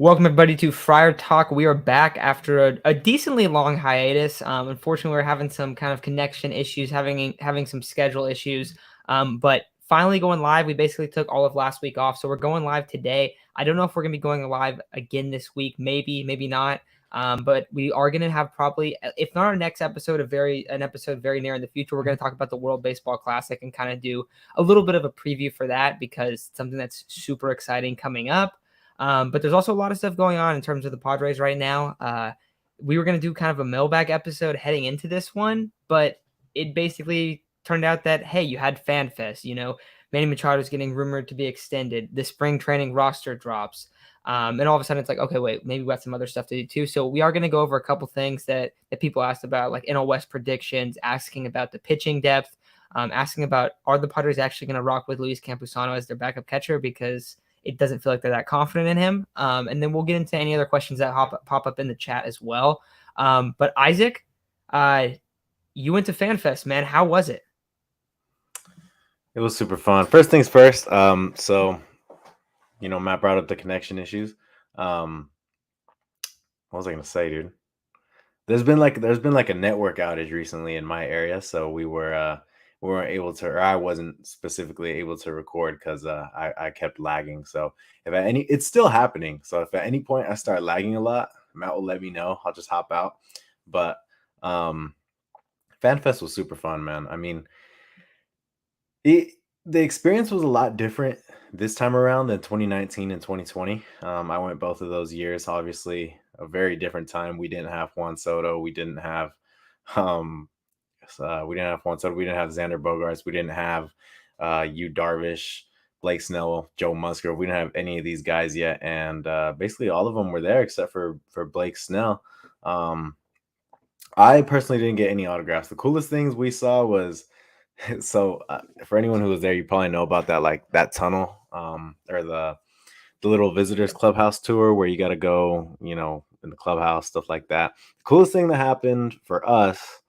Welcome everybody to Friar Talk. We are back after a decently long hiatus. Unfortunately, we're having some kind of connection issues, having some schedule issues. But finally going live. We basically took all of last week off, so we're going live today. I don't know if we're gonna be going live again this week. Maybe, maybe not. But we are gonna have probably, if not our next episode, an episode very near in the future. We're gonna talk about the World Baseball Classic and kind of do a little bit of a preview for that because it's something that's super exciting coming up. But there's also a lot of stuff going on in terms of the Padres right now. We were going to do kind of a mailbag episode heading into this one, but it basically turned out that, hey, you had Fan Fest, Manny Machado is getting rumored to be extended. The spring training roster drops. And all of a sudden it's like, okay, wait, maybe we got some other stuff to do too. So we are going to go over a couple things that people asked about, like NL West predictions, asking about the pitching depth, asking about, are the Padres actually going to rock with Luis Campusano as their backup catcher? Because it doesn't feel like they're that confident in him. And then we'll get into any other questions that pop up in the chat as well. But Isaac, you went to Fan Fest, man. How was it? It was super fun. First things first. So, Matt brought up the connection issues. What was I gonna say, dude? There's been like a network outage recently in my area, so we weren't able to, or I wasn't specifically able to record because I kept lagging. So it's still happening. So if at any point I start lagging a lot, Matt will let me know. I'll just hop out. But FanFest was super fun, man. I mean, the experience was a lot different this time around than 2019 and 2020. I went both of those years. Obviously, a very different time. We didn't have Juan Soto. We didn't have Juan Soto. We didn't have Xander Bogaerts. We didn't have Yu Darvish, Blake Snell, Joe Musgrove. We didn't have any of these guys yet, and basically all of them were there except for Blake Snell. I personally didn't get any autographs. The coolest things we saw was so for anyone who was there, you probably know about that, like that tunnel, or the little visitors clubhouse tour where you got to go, in the clubhouse, stuff like that. The coolest thing that happened for us,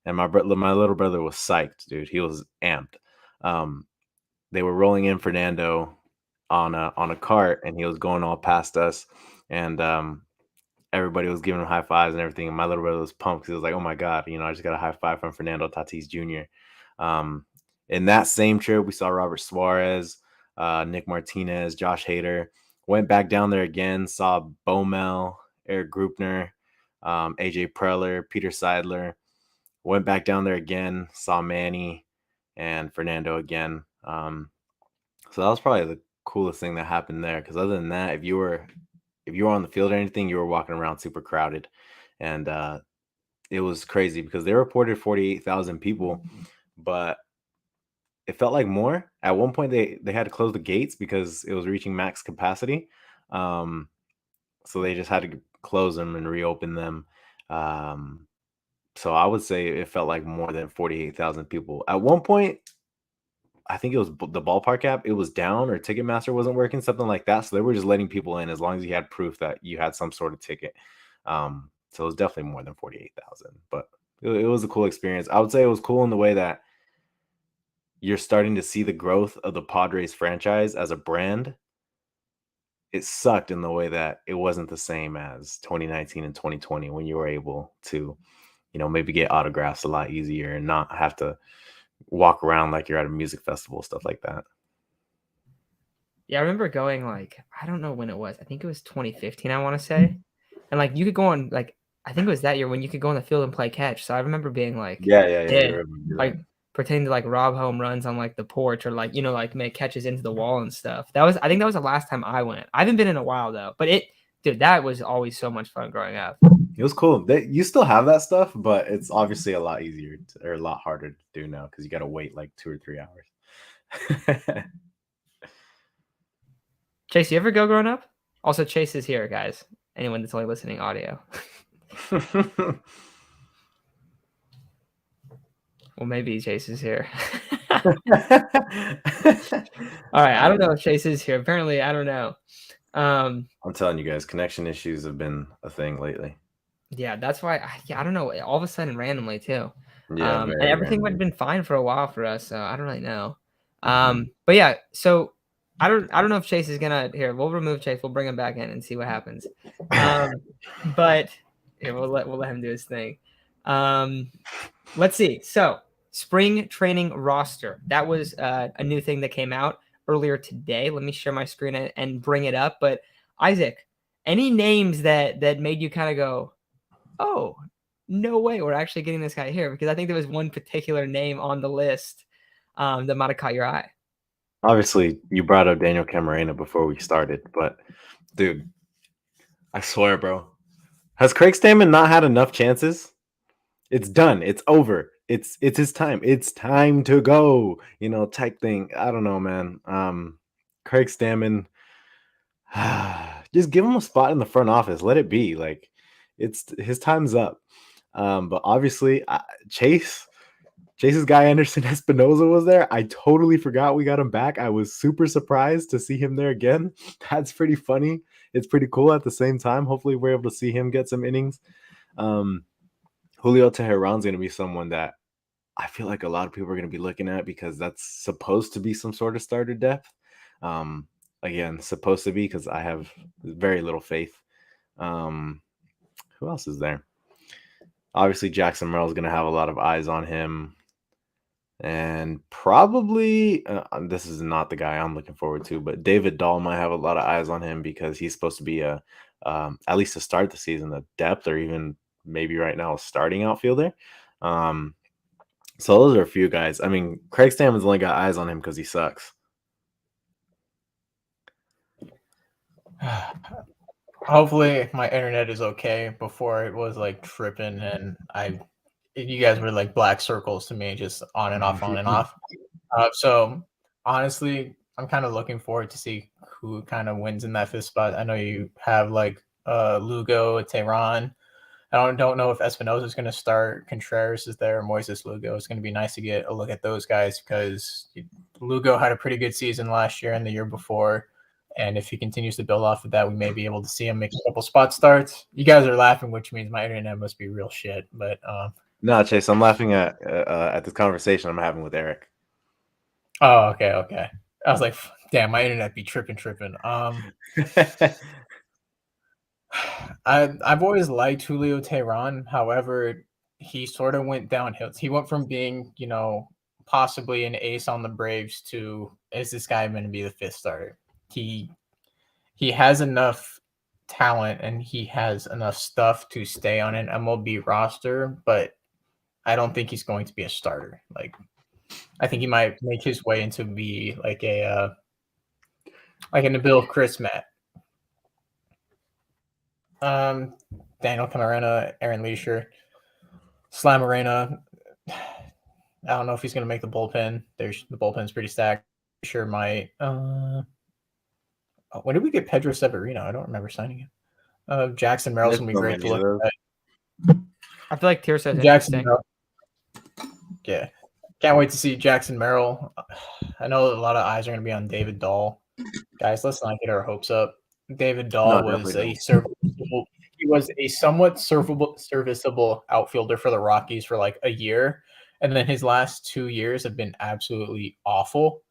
and my little brother was psyched, dude. He was amped. They were rolling in Fernando on a cart, and he was going all past us, and everybody was giving him high fives and everything. And my little brother was pumped because he was like, "Oh my god, I just got a high five from Fernando Tatis Jr." In that same trip, we saw Robert Suarez, Nick Martinez, Josh Hader. Went back down there again, saw Bomel, Eric Grupner, AJ Preller, Peter Seidler. Went back down there again, saw Manny and Fernando again. So that was probably the coolest thing that happened there. Because other than that, if you were on the field or anything, you were walking around super crowded, and it was crazy because they reported 48,000 people, but it felt like more. At one point, they had to close the gates because it was reaching max capacity. So they just had to close them and reopen them. So I would say it felt like more than 48,000 people. At one point, I think it was the ballpark app. It was down, or Ticketmaster wasn't working, something like that. So they were just letting people in as long as you had proof that you had some sort of ticket. So it was definitely more than 48,000. But it was a cool experience. I would say it was cool in the way that you're starting to see the growth of the Padres franchise as a brand. It sucked in the way that it wasn't the same as 2019 and 2020 when you were able to, maybe get autographs a lot easier and not have to walk around like you're at a music festival, stuff like that. Yeah, I remember going, like, I don't know when it was. I think it was 2015, I want to say. And you could go on, I think it was that year when you could go on the field and play catch. So I remember being Yeah. pretending to rob home runs on the porch, or make catches into the wall and stuff. I think that was the last time I went. I haven't been in a while though, but that was always so much fun growing up. It was cool. You still have that stuff, but it's obviously a lot easier or a lot harder to do now because you got to wait like 2 or 3 hours. Chase, you ever go growing up? Also, Chase is here, guys. Anyone that's only listening audio. Well, maybe Chase is here. All right, I don't know if Chase is here. Apparently, I don't know. I'm telling you guys, connection issues have been a thing lately. Yeah, that's why. I don't know. All of a sudden, randomly too. Yeah, and everything would have been fine for a while for us. So I don't really know. But yeah, so I don't know if Chase is gonna here. We'll remove Chase. We'll bring him back in and see what happens. But yeah, we'll let him do his thing. Let's see. So spring training roster. That was a new thing that came out earlier today. Let me share my screen and bring it up. But Isaac, any names that made you kind of go, oh, no way, we're actually getting this guy here? Because I think there was one particular name on the list that might have caught your eye. Obviously, you brought up Daniel Camarena before we started, but dude, I swear, bro, has Craig Stammen not had enough chances? It's done. It's over. It's his time. It's time to go. Type thing. I don't know, man. Craig Stammen, just give him a spot in the front office. Let it be. Like, it's his time's up. But obviously, Chase's guy Anderson Espinoza was there. I totally forgot we got him back. I was super surprised to see him there again. That's pretty funny. It's pretty cool at the same time. Hopefully, we're able to see him get some innings. Julio Teheran's going to be someone that I feel like a lot of people are going to be looking at because that's supposed to be some sort of starter depth. Again, supposed to be because I have very little faith. Who else is there? Obviously, Jackson Merrill is going to have a lot of eyes on him. And probably, this is not the guy I'm looking forward to, but David Dahl might have a lot of eyes on him because he's supposed to be at least to start the season, a depth or even maybe right now a starting outfielder. So those are a few guys. I mean, Craig Stammen's only got eyes on him because he sucks. Hopefully my internet is okay. Before it was like tripping and you guys were like black circles to me, just on and off, on and off. So honestly, I'm kind of looking forward to see who kind of wins in that fifth spot. I know you have like Lugo, Tehran. I don't know if Espinoza is going to start. Contreras is there. Moises Lugo. It's going to be nice to get a look at those guys because Lugo had a pretty good season last year and the year before. And if he continues to build off of that, we may be able to see him make a couple spot starts. You guys are laughing, which means my internet must be real shit. But no, Chase, I'm laughing at this conversation I'm having with Eric. Oh, okay. I was like, damn, my internet be tripping. I've always liked Julio Tehran. However, he sort of went downhill. He went from being, possibly an ace on the Braves to, is this guy going to be the fifth starter? He has enough talent and he has enough stuff to stay on an MLB roster, but I don't think he's going to be a starter. Like, I think he might make his way into be like a Nabil Chris Matt. Daniel Camarena, Aaron Leisure, Slam Arena. I don't know if he's going to make the bullpen. The bullpen's pretty stacked. Sure might. When did we get Pedro Severino? I don't remember signing him. Jackson Merrill's going to be great to look at. I feel like Tirso's interesting. Yeah. Can't wait to see Jackson Merrill. I know a lot of eyes are going to be on David Dahl. Guys, let's not get our hopes up. David Dahl was a serviceable. He was a somewhat serviceable outfielder for the Rockies for like a year, and then his last 2 years have been absolutely awful.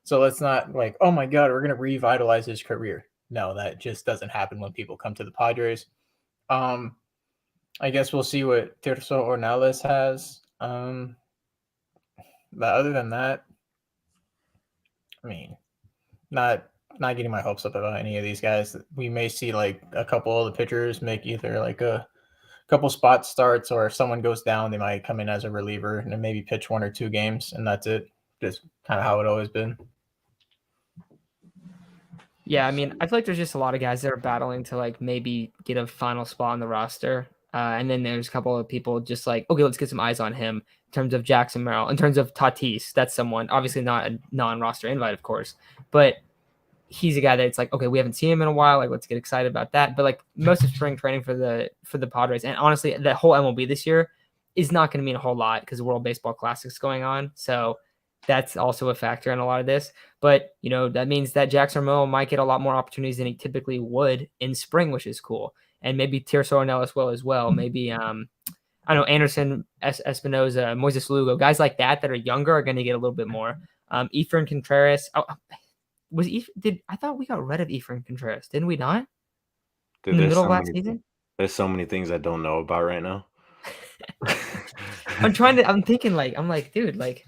So let's not like, oh my god, we're gonna revitalize his career. No, that just doesn't happen when people come to the Padres. I guess we'll see what Tirso Ornelas has. But other than that, I mean, not getting my hopes up about any of these guys. We may see like a couple of the pitchers make either like a couple spot starts, or if someone goes down, they might come in as a reliever and maybe pitch 1 or 2 games, and that's it. Just kind of how it always been. Yeah, I mean, I feel like there's just a lot of guys that are battling to like maybe get a final spot on the roster. And then there's a couple of people just like, okay, let's get some eyes on him in terms of Jackson Merrill, in terms of Tatis. That's someone, obviously not a non-roster invite, of course, but he's a guy that it's like, okay, we haven't seen him in a while. Like, let's get excited about that. But like most of spring training for the Padres, and honestly, the whole MLB this year is not going to mean a whole lot because the World Baseball Classic's going on. So that's also a factor in a lot of this. But, that means that Jackson Merrill might get a lot more opportunities than he typically would in spring, which is cool. And maybe Tirso Ornelas will as well. Maybe, I don't know, Anderson, Espinoza, Moises Lugo, guys like that are younger are going to get a little bit more. Efren Contreras. I thought we got rid of Efrain Contreras, didn't we not? Dude, In the middle of last season? there's so many things I don't know about right now. I'm thinking like, I'm like, dude, like,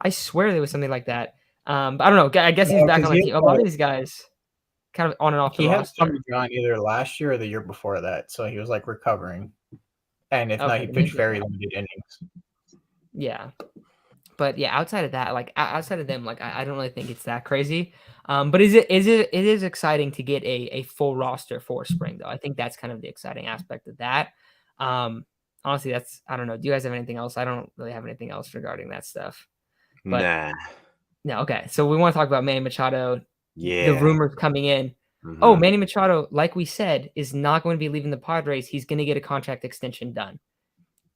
I swear there was something like that. But I don't know. I guess he's back on the team. A lot of these guys kind of on and off the roster. He had Tommy John either last year or the year before that, so he was like recovering. And if not, he pitched very limited innings. Yeah. But yeah, outside of that, like outside of them, like I don't really think it's that crazy. But it is exciting to get a full roster for spring though. I think that's kind of the exciting aspect of that. Honestly, I don't know. Do you guys have anything else? I don't really have anything else regarding that stuff. But nah. No, okay. So we want to talk about Manny Machado. Yeah. The rumors coming in. Mm-hmm. Oh, Manny Machado, like we said, is not going to be leaving the Padres. He's going to get a contract extension done.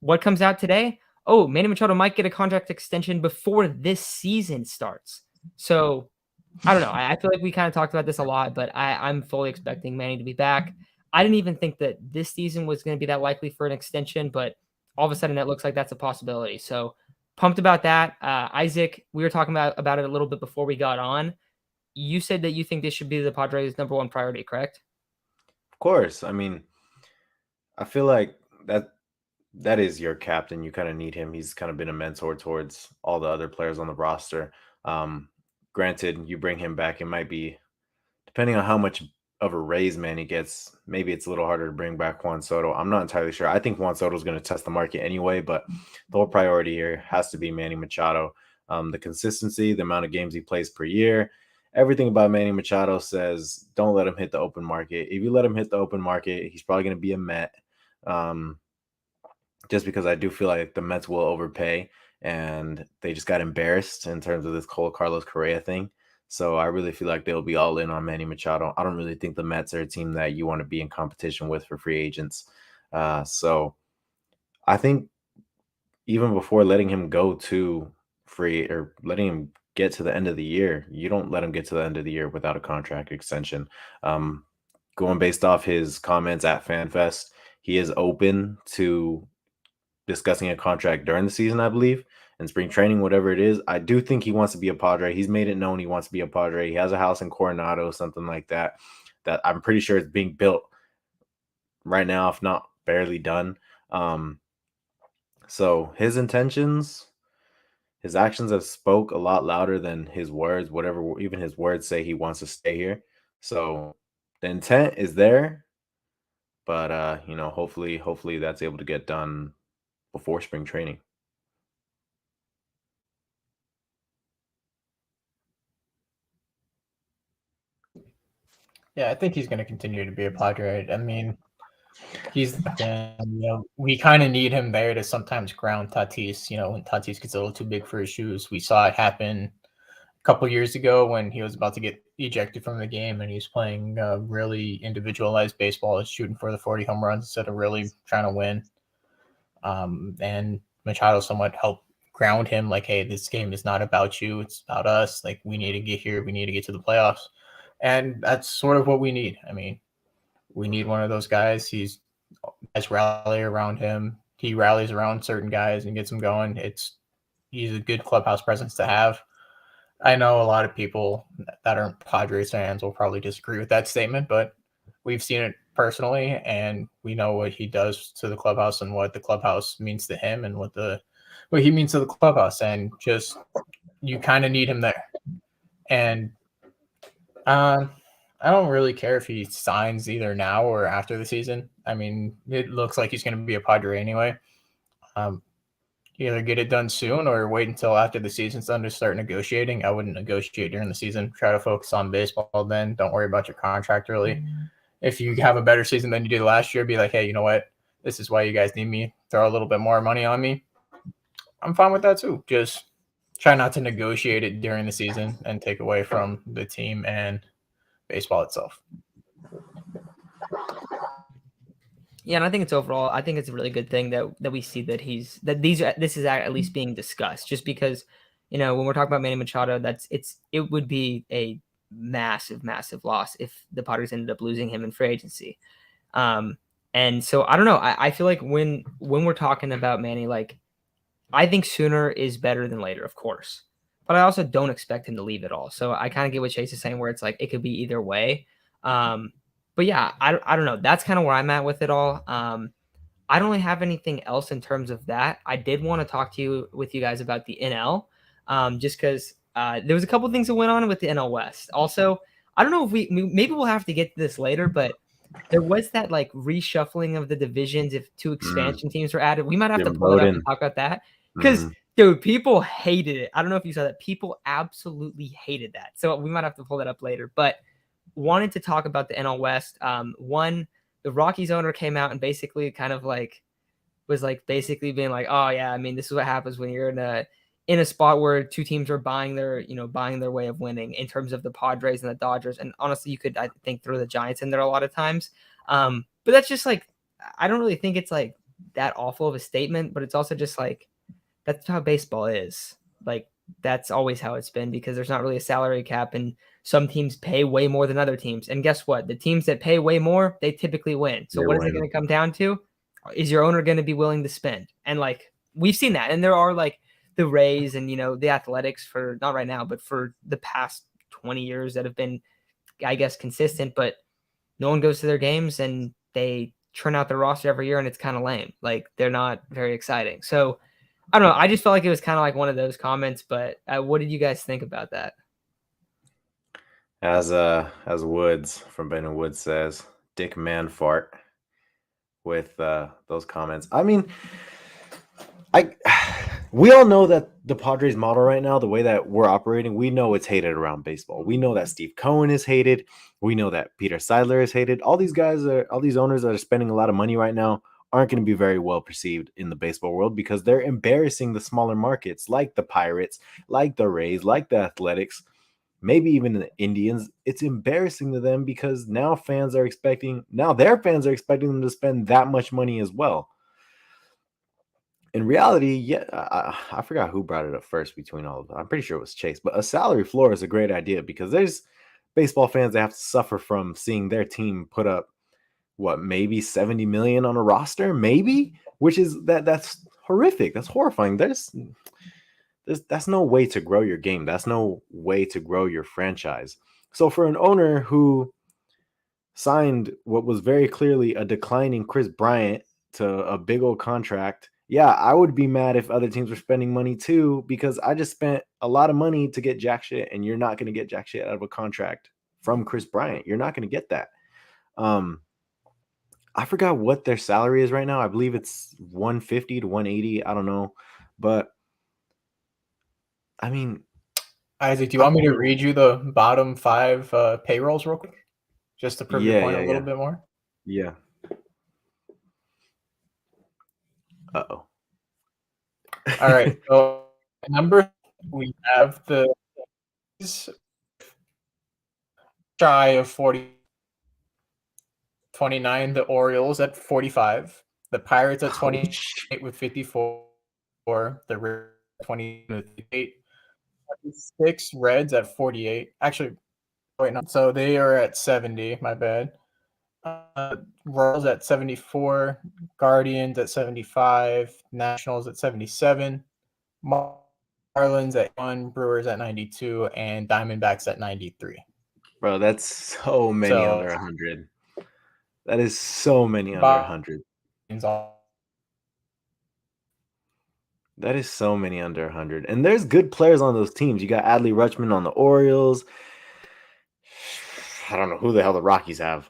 What comes out today? Oh, Manny Machado might get a contract extension before this season starts. So I don't know. I feel like we kind of talked about this a lot, but I'm fully expecting Manny to be back. I didn't even think that this season was going to be that likely for an extension, but all of a sudden it looks like that's a possibility. So pumped about that. Isaac, we were talking about it a little bit before we got on. You said that you think this should be the Padres' number one priority, correct? Of course. I mean, I feel like that is your captain. You kind of need him. He's kind of been a mentor towards all the other players on the roster. Granted, you bring him back, it might be, depending on how much of a raise Manny gets, maybe it's a little harder to bring back Juan Soto. I'm not entirely sure. I think Juan Soto is going to test the market anyway, but the whole priority here has to be Manny Machado. The consistency, the amount of games he plays per year, everything about Manny Machado says don't let him hit the open market. If you let him hit the open market, he's probably going to be a Met. Just because I do feel like the Mets will overpay, and they just got embarrassed in terms of this Carlos Correa thing. So I really feel like they'll be all in on Manny Machado. I don't really think the Mets are a team that you want to be in competition with for free agents. So I think even before letting him go to free or letting him get to the end of the year, you don't let him get to the end of the year without a contract extension. Going based off his comments at Fan Fest, he is open to discussing a contract during the season, I believe, and spring training, whatever it is. I do think he wants to be a Padre. He's made it known he wants to be a Padre. He has a house in Coronado, something like that, that I'm pretty sure is being built right now, if not barely done. So his intentions, his actions have spoke a lot louder than his words, whatever even his words say he wants to stay here. So the intent is there, but hopefully that's able to get done before spring training. Yeah, I think he's going to continue to be a Padre. I mean, he's we kind of need him there to sometimes ground Tatis. When Tatis gets a little too big for his shoes, we saw it happen a couple years ago when he was about to get ejected from the game and he's playing really individualized baseball, shooting for the 40 home runs instead of really trying to win. And Machado somewhat helped ground him, like, hey, this game is not about you, it's about us. Like, we need to get here, we need to get to the playoffs. And that's sort of what we need. I mean, we need one of those guys. He's rally around him. He rallies around certain guys and gets them going. He's a good clubhouse presence to have. I know a lot of people that aren't Padres fans will probably disagree with that statement, but we've seen it personally, and we know what he does to the clubhouse and what the clubhouse means to him and what he means to the clubhouse. And just, you kind of need him there. And I don't really care if he signs either now or after the season. I mean, it looks like he's going to be a Padre anyway. Either get it done soon or wait until after the season's done to start negotiating. I wouldn't negotiate during the season. Try to focus on baseball then. Don't worry about your contract really. If you have a better season than you did last year, be like, hey, you know what? This is why you guys need me. Throw a little bit more money on me. I'm fine with that too. Just try not to negotiate it during the season and take away from the team and baseball itself. Yeah, and I think it's a really good thing that we see that this is at least being discussed, just because, when we're talking about Manny Machado, it would be a massive, massive loss if the Padres ended up losing him in free agency. And so I don't know. I feel like when we're talking about Manny, like, I think sooner is better than later, of course. But but I also don't expect him to leave at all. So I kind of get what Chase is saying, where it's like it could be either way. But yeah, I don't know. That's kind of where I'm at with it all. I don't really have anything else in terms of that. I did want to talk to you guys about the NL, just because there was a couple things that went on with the NL West. Also, I don't know if maybe we'll have to get to this later, but there was that like reshuffling of the divisions if 2 expansion teams were added. We might have to pull it up and talk about that because dude, people hated it. I don't know if you saw that. People absolutely hated that. So we might have to pull that up later. But wanted to talk about the NL West. One, the Rockies owner came out and basically kind of like was like basically being like, oh yeah, I mean, this is what happens when you're in a spot where 2 teams are buying their way of winning in terms of the Padres and the Dodgers. And honestly, you could, I think, throw the Giants in there a lot of times. But that's just like, I don't really think it's like that awful of a statement, but it's also just like, that's how baseball is. Like, that's always how it's been because there's not really a salary cap and some teams pay way more than other teams. And guess what? The teams that pay way more, they typically win. So what is it going to come down to? Is your owner going to be willing to spend? And like, we've seen that. And there are like the Rays and, the Athletics for not right now, but for the past 20 years that have been, I guess, consistent, but no one goes to their games and they churn out their roster every year and it's kind of lame. Like, they're not very exciting. So I don't know. I just felt like it was kind of like one of those comments, but what did you guys think about that? As Woods from Ben and Woods says, Dick man fart with those comments. I mean, we all know that the Padres model right now, the way that we're operating, we know it's hated around baseball. We know that Steve Cohen is hated. We know that Peter Seidler is hated. All these owners that are spending a lot of money right now aren't going to be very well perceived in the baseball world because they're embarrassing the smaller markets like the Pirates, like the Rays, like the Athletics, maybe even the Indians. It's embarrassing to them because now their fans are expecting them to spend that much money as well. In reality, yeah, I forgot who brought it up first between all of them. I'm pretty sure it was Chase, but a salary floor is a great idea because there's baseball fans that have to suffer from seeing their team put up maybe 70 million on a roster, maybe, which is that's horrific. That's horrifying. That's no way to grow your game. That's no way to grow your franchise. So for an owner who signed what was very clearly a declining Chris Bryant to a big old contract, yeah, I would be mad if other teams were spending money too, because I just spent a lot of money to get jack shit, and you're not going to get jack shit out of a contract from Chris Bryant. You're not going to get that. I forgot what their salary is right now. I believe it's 150 to 180. I don't know. But I mean, Isaac, do you want me to read you the bottom 5 payrolls real quick? Just to prove your point a little bit more? Yeah. Uh-oh. All right. So number we have the shy of 40. 29, the Orioles at 45, the Pirates at 28 with 54, the Rays 20 with 58, 6 Reds at 48. Actually, wait, no. So they are at 70. My bad. Royals at 74, Guardians at 75, Nationals at 77, Marlins at 1, Brewers at 92, and Diamondbacks at 93. Bro, that's so many under 100. That is so many under 100. That is so many under 100. And there's good players on those teams. You got Adley Rutschman on the Orioles. I don't know who the hell the Rockies have.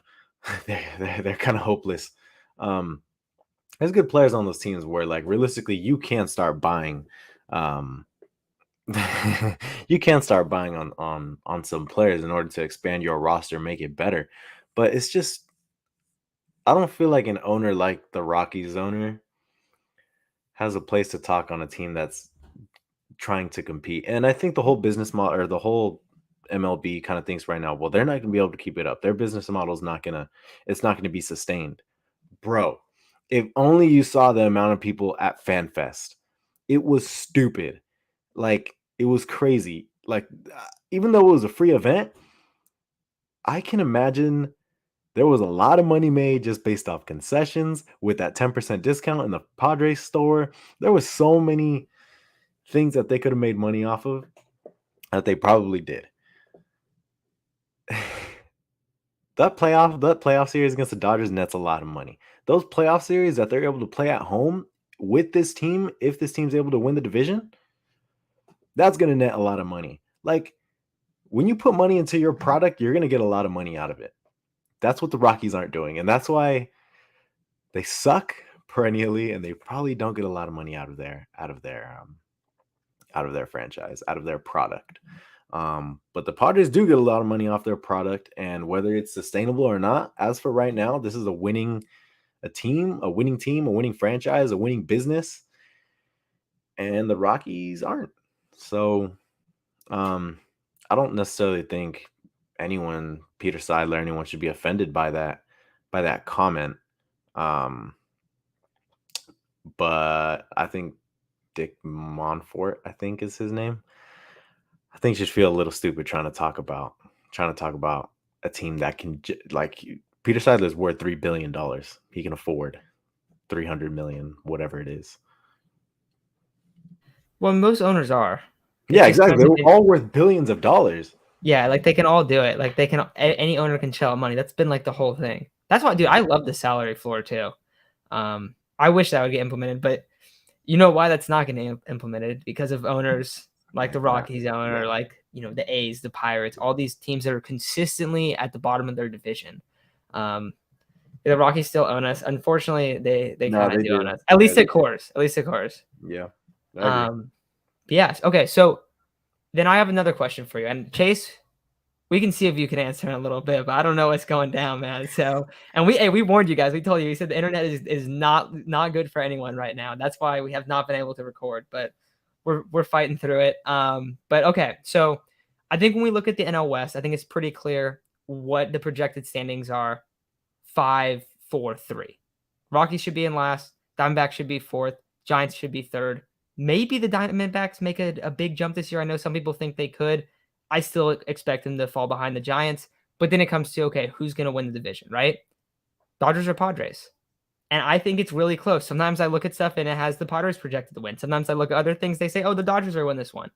They're kind of hopeless. There's good players on those teams where, like, realistically, you can start buying. You can start buying on some players in order to expand your roster, make it better. But it's just, I don't feel like an owner like the Rockies owner has a place to talk on a team that's trying to compete. And I think the whole business model, or the whole MLB kind of thinks right now, well, they're not going to be able to keep it up. Their business model is not going to be sustained. Bro, if only you saw the amount of people at Fan Fest. It was stupid. Like, it was crazy. Like, even though it was a free event, I can imagine there was a lot of money made just based off concessions with that 10% discount in the Padres store. There was so many things that they could have made money off of. that they probably did. That playoff series against the Dodgers nets a lot of money. Those playoff series that they're able to play at home with this team, if this team's able to win the division, that's going to net a lot of money. Like, when you put money into your product, you're going to get a lot of money out of it. That's what the Rockies aren't doing, and that's why they suck perennially, and they probably don't get a lot of money out of their franchise, out of their product. But the Padres do get a lot of money off their product, and whether it's sustainable or not, as for right now, this is a winning team, a winning franchise, a winning business, and the Rockies aren't. So, I don't necessarily think anyone, Peter Seidler, anyone should be offended by that comment. But I think Dick Monfort, I think is his name, I think should feel a little stupid trying to talk about a team that can, like, Peter Seidler is worth $3 billion. He can afford 300 million, whatever it is. Well, most owners are. Yeah, exactly. They're all worth billions of dollars. Yeah, like they can all do it. Like any owner can shell out money. That's been like the whole thing. That's why, dude, I love the salary floor too. I wish that would get implemented, but you know why that's not getting implemented? Because of owners like the Rockies owner, like, the A's, the Pirates, all these teams that are consistently at the bottom of their division. The Rockies still own us. Unfortunately, they kind of do own us. At least at Coors. Yeah. Yes. Okay. So then I have another question for you. And Chase, we can see if you can answer in a little bit, but I don't know what's going down, man. So, and we warned you guys. We told you. We said the internet is not good for anyone right now. That's why we have not been able to record, but we're fighting through it. But okay. So I think when we look at the NL West, I think it's pretty clear what the projected standings are. 5, 4, 3. Rockies should be in last. Diamondbacks should be fourth. Giants should be third. Maybe the Diamondbacks make a big jump this year. I know some people think they could. I still expect them to fall behind the Giants. But then it comes to, okay, who's going to win the division, right? Dodgers or Padres? And I think it's really close. Sometimes I look at stuff and it has the Padres projected to win. Sometimes I look at other things. They say, oh, the Dodgers are win this one.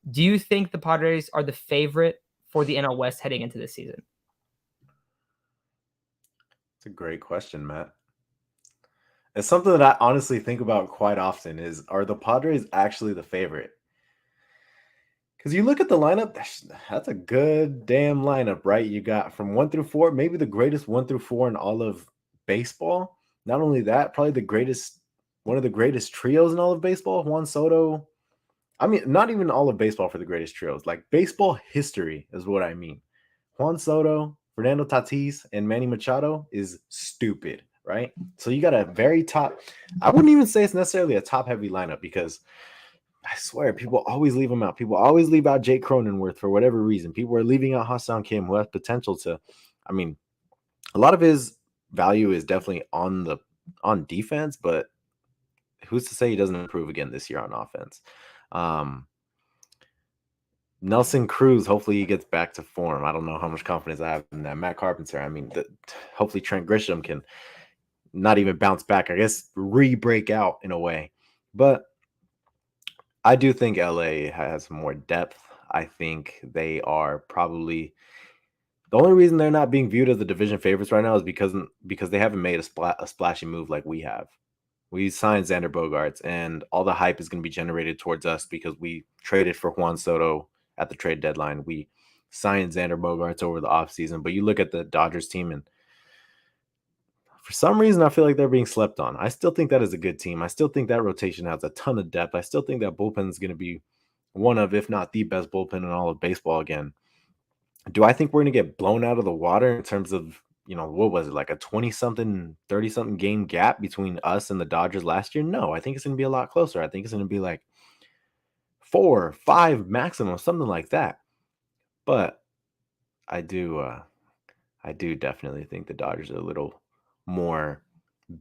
Do you think the Padres are the favorite for the NL West heading into this season? It's a great question, Matt. It's something that I honestly think about quite often is, are the Padres actually the favorite? Because you look at the lineup, that's a good damn lineup, right? You got from 1 through 4, maybe the greatest 1 through 4 in all of baseball. Not only that, probably one of the greatest trios in all of baseball, Juan Soto. I mean, not even all of baseball for the greatest trios. Like, baseball history is what I mean. Juan Soto, Fernando Tatis, and Manny Machado is stupid, right? So you got a very top. I wouldn't even say it's necessarily a top-heavy lineup, because I swear people always leave them out. People always leave out Jake Cronenworth for whatever reason. People are leaving out Ha-Seong Kim, who has potential to. I mean, a lot of his value is definitely on defense, but who's to say he doesn't improve again this year on offense? Nelson Cruz, hopefully he gets back to form. I don't know how much confidence I have in that. Matt Carpenter, I mean, hopefully Trent Grisham can not even bounce back, I guess, re-break out in a way. But I do think LA has more depth. I think they are probably the only reason they're not being viewed as the division favorites right now is because they haven't made a splashy move like we have. We signed Xander Bogaerts, and all the hype is going to be generated towards us because we traded for Juan Soto at the trade deadline. We signed Xander Bogaerts over the offseason. But you look at the Dodgers team, and for some reason, I feel like they're being slept on. I still think that is a good team. I still think that rotation has a ton of depth. I still think that bullpen is going to be one of, if not the best bullpen in all of baseball again. Do I think we're going to get blown out of the water in terms of, what was it, like a 20-something, 30-something game gap between us and the Dodgers last year? No, I think it's going to be a lot closer. I think it's going to be like 4, 5 maximum, something like that. But I do definitely think the Dodgers are a little more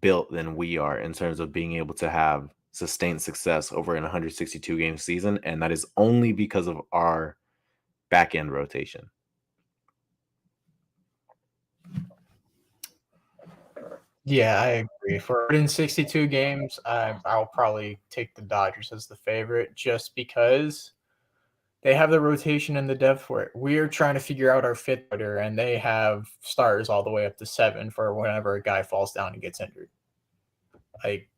built than we are in terms of being able to have sustained success over an 162 game season, and that is only because of our back end rotation. Yeah, I agree. For 162 games, I'll probably take the Dodgers as the favorite, just because They have the rotation and the depth for it. We're trying to figure out our fifth starter, and they have starters all the way up to 7 for whenever a guy falls down and gets injured. Like,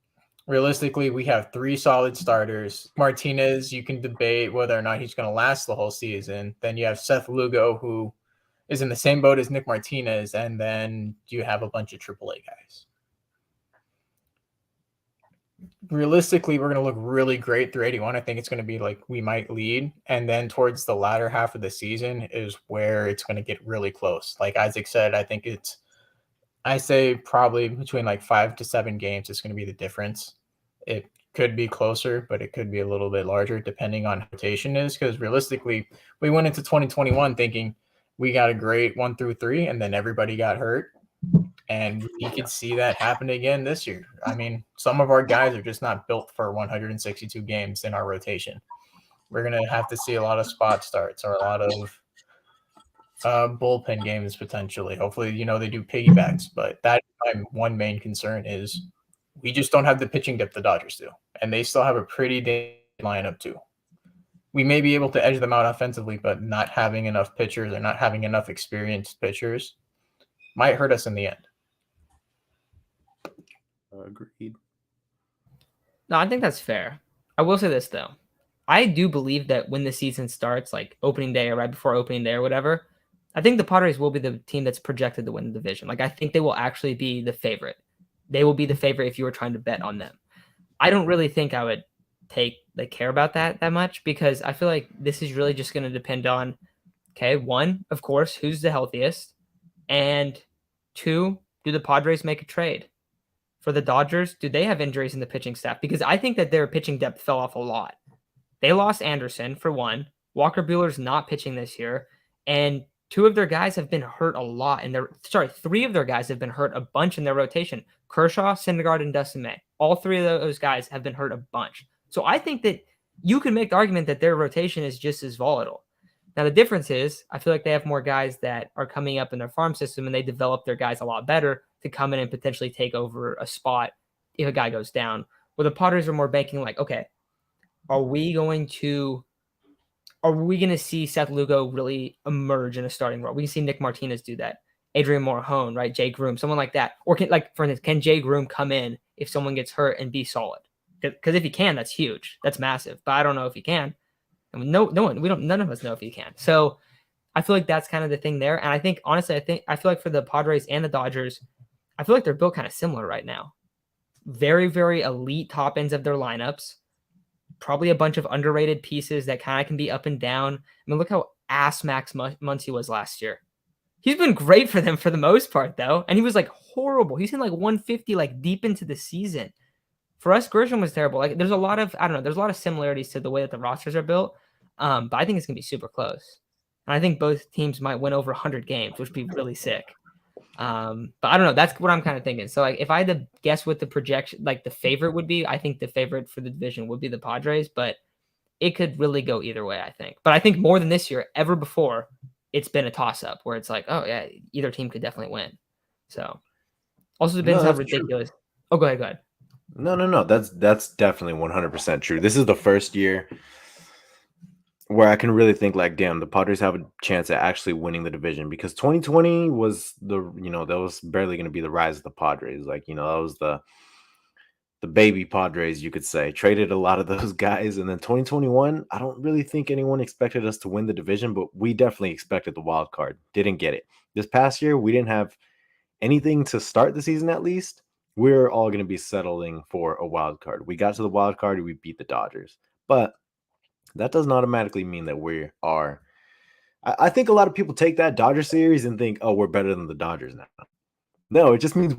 realistically, we have 3 solid starters. Martinez, you can debate whether or not he's going to last the whole season. Then you have Seth Lugo, who is in the same boat as Nick Martinez, and then you have a bunch of AAA guys. Realistically, we're going to look really great through 81. I think it's going to be like we might lead. And then towards the latter half of the season is where it's going to get really close. Like Isaac said, I say probably between like 5 to 7 games is going to be the difference. It could be closer, but it could be a little bit larger depending on how rotation is. Because realistically, we went into 2021 thinking we got a great 1 through 3, and then everybody got hurt. And you could see that happen again this year. I mean, some of our guys are just not built for 162 games in our rotation. We're going to have to see a lot of spot starts or a lot of bullpen games potentially. Hopefully, they do piggybacks. But that's my one main concern is we just don't have the pitching depth the Dodgers do. And they still have a pretty damn lineup too. We may be able to edge them out offensively, but not having enough pitchers or not having enough experienced pitchers might hurt us in the end. Agreed. No, I think that's fair. I will say this though. I do believe that when the season starts, like opening day or right before opening day or whatever, I think the Padres will be the team that's projected to win the division. Like I think they will actually be the favorite. They will be the favorite if you were trying to bet on them. I don't really think I would care about that much because I feel like this is really just going to depend on, okay, 1, of course, who's the healthiest, and 2, do the Padres make a trade? For the Dodgers, do they have injuries in the pitching staff? Because I think that their pitching depth fell off a lot. They lost Anderson, for 1. Walker Buehler's not pitching this year. And 2 of their guys have been hurt a lot. 3 of their guys have been hurt a bunch in their rotation. Kershaw, Syndergaard, and Dustin May. All 3 of those guys have been hurt a bunch. So I think that you can make the argument that their rotation is just as volatile. Now, the difference is I feel like they have more guys that are coming up in their farm system and they develop their guys a lot better to come in and potentially take over a spot if a guy goes down. Where the Padres are more banking like, okay, are we going to see Seth Lugo really emerge in a starting role? We can see Nick Martinez do that. Adrian Morejon, right? Jay Groom, someone like that. Or for instance, can Jay Groom come in if someone gets hurt and be solid? Because if he can, that's huge. That's massive. But I don't know if he can. I mean, none of us know if he can. So I feel like that's kind of the thing there. And I think, honestly, I feel like for the Padres and the Dodgers, I feel like they're built kind of similar right now. Very, very elite top ends of their lineups. Probably a bunch of underrated pieces that kind of can be up and down. I mean, look how ass Max Muncy was last year. He's been great for them for the most part, though. And he was like horrible. He's in like 150, like deep into the season. For us, Grisham was terrible. Like there's a lot of similarities to the way that the rosters are built. But I think it's going to be super close. And I think both teams might win over 100 games, which would be really sick. But I don't know. That's what I'm kind of thinking. So like if I had to guess what the projection, like the favorite would be, I think the favorite for the division would be the Padres, but it could really go either way, I think. But I think more than this year, ever before, it's been a toss-up where it's like, oh yeah, either team could definitely win. So also depends how ridiculous. True. Oh, go ahead. No. That's definitely 100% true. This is the first year where I can really think like, damn, the Padres have a chance at actually winning the division, because 2020 was that was barely going to be the rise of the Padres. Like, that was the baby Padres, you could say. Traded a lot of those guys. And then 2021, I don't really think anyone expected us to win the division, but we definitely expected the wild card. Didn't get it. This past year, we didn't have anything to start the season, at least. We're all going to be settling for a wild card. We got to the wild card, we beat the Dodgers. But that doesn't automatically mean that we are. I think a lot of people take that Dodger series and think, oh, we're better than the Dodgers now. No, it just means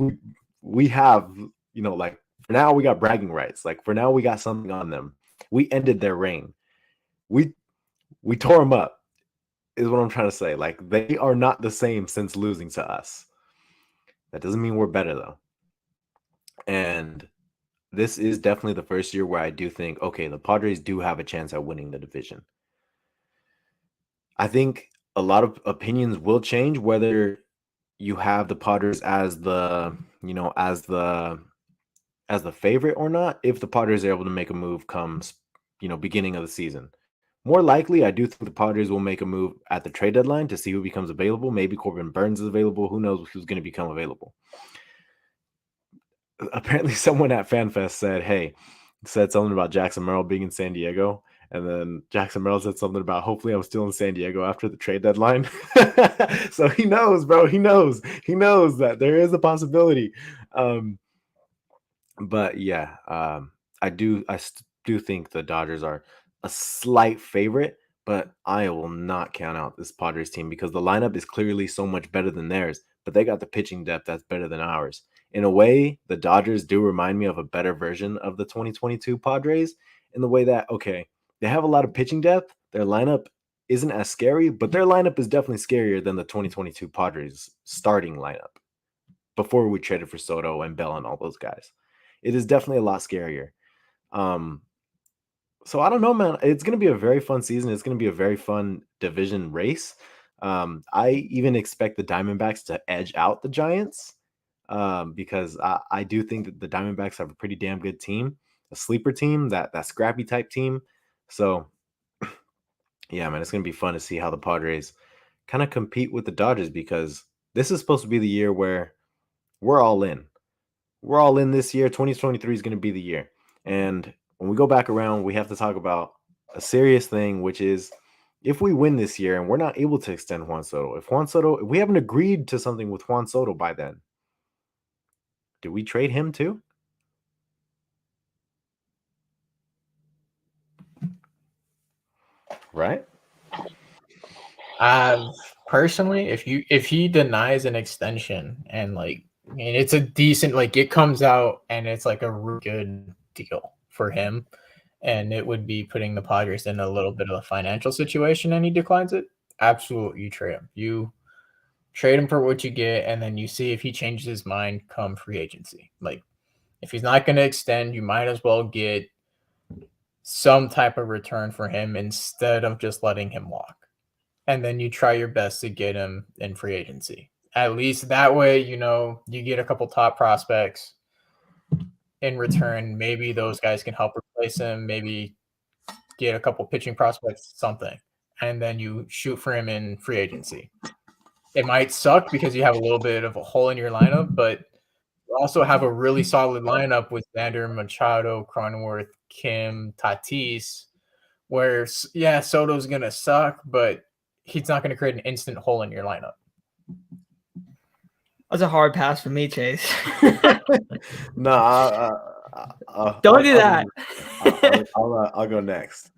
we have, like, for now we got bragging rights. Like, for now we got something on them. We ended their reign. We tore them up, is what I'm trying to say. Like, they are not the same since losing to us. That doesn't mean we're better, though. And this is definitely the first year where I do think, okay, the Padres do have a chance at winning the division. I think a lot of opinions will change whether you have the Padres as the favorite or not, if the Padres are able to make a move comes, beginning of the season. More likely, I do think the Padres will make a move at the trade deadline to see who becomes available. Maybe Corbin Burns is available. Who knows who's going to become available? Apparently, someone at Fan Fest said something about Jackson Merrill being in San Diego. And then Jackson Merrill said something about hopefully I'm still in San Diego after the trade deadline. So he knows, bro. He knows that there is a possibility. But yeah, I do think the Dodgers are a slight favorite, but I will not count out this Padres team because the lineup is clearly so much better than theirs, but they got the pitching depth that's better than ours. In a way, the Dodgers do remind me of a better version of the 2022 Padres in the way that, okay, they have a lot of pitching depth. Their lineup isn't as scary, but their lineup is definitely scarier than the 2022 Padres starting lineup before we traded for Soto and Bell and all those guys. It is definitely a lot scarier. So I don't know, man. It's going to be a very fun season. It's going to be a very fun division race. I even expect the Diamondbacks to edge out the Giants because I do think that the Diamondbacks have a pretty damn good team, a sleeper team, that scrappy type team. So yeah, man, it's going to be fun to see how the Padres kind of compete with the Dodgers because this is supposed to be the year where we're all in. We're all in this year. 2023 is going to be the year. And when we go back around, we have to talk about a serious thing, which is if we win this year and we're not able to extend Juan Soto, if we haven't agreed to something with Juan Soto by then, do we trade him too? Right? Personally, if he denies an extension and it's a decent, it comes out and it's like a really good deal for him, and it would be putting the Padres in a little bit of a financial situation, and he declines it, absolutely, you trade him. You trade him for what you get, and then you see if he changes his mind come free agency. If he's not going to extend, you might as well get some type of return for him instead of just letting him walk. And then you try your best to get him in free agency. At least that way, you get a couple top prospects in return. Maybe those guys can help replace him. Maybe get a couple pitching prospects, something. And then you shoot for him in free agency. It might suck because you have a little bit of a hole in your lineup, but you also have a really solid lineup with Manny Machado, Cronenworth, Kim, Tatis, where, yeah, Soto's going to suck, but he's not going to create an instant hole in your lineup. That's a hard pass for me, Chase. No, don't do that. I'll go next.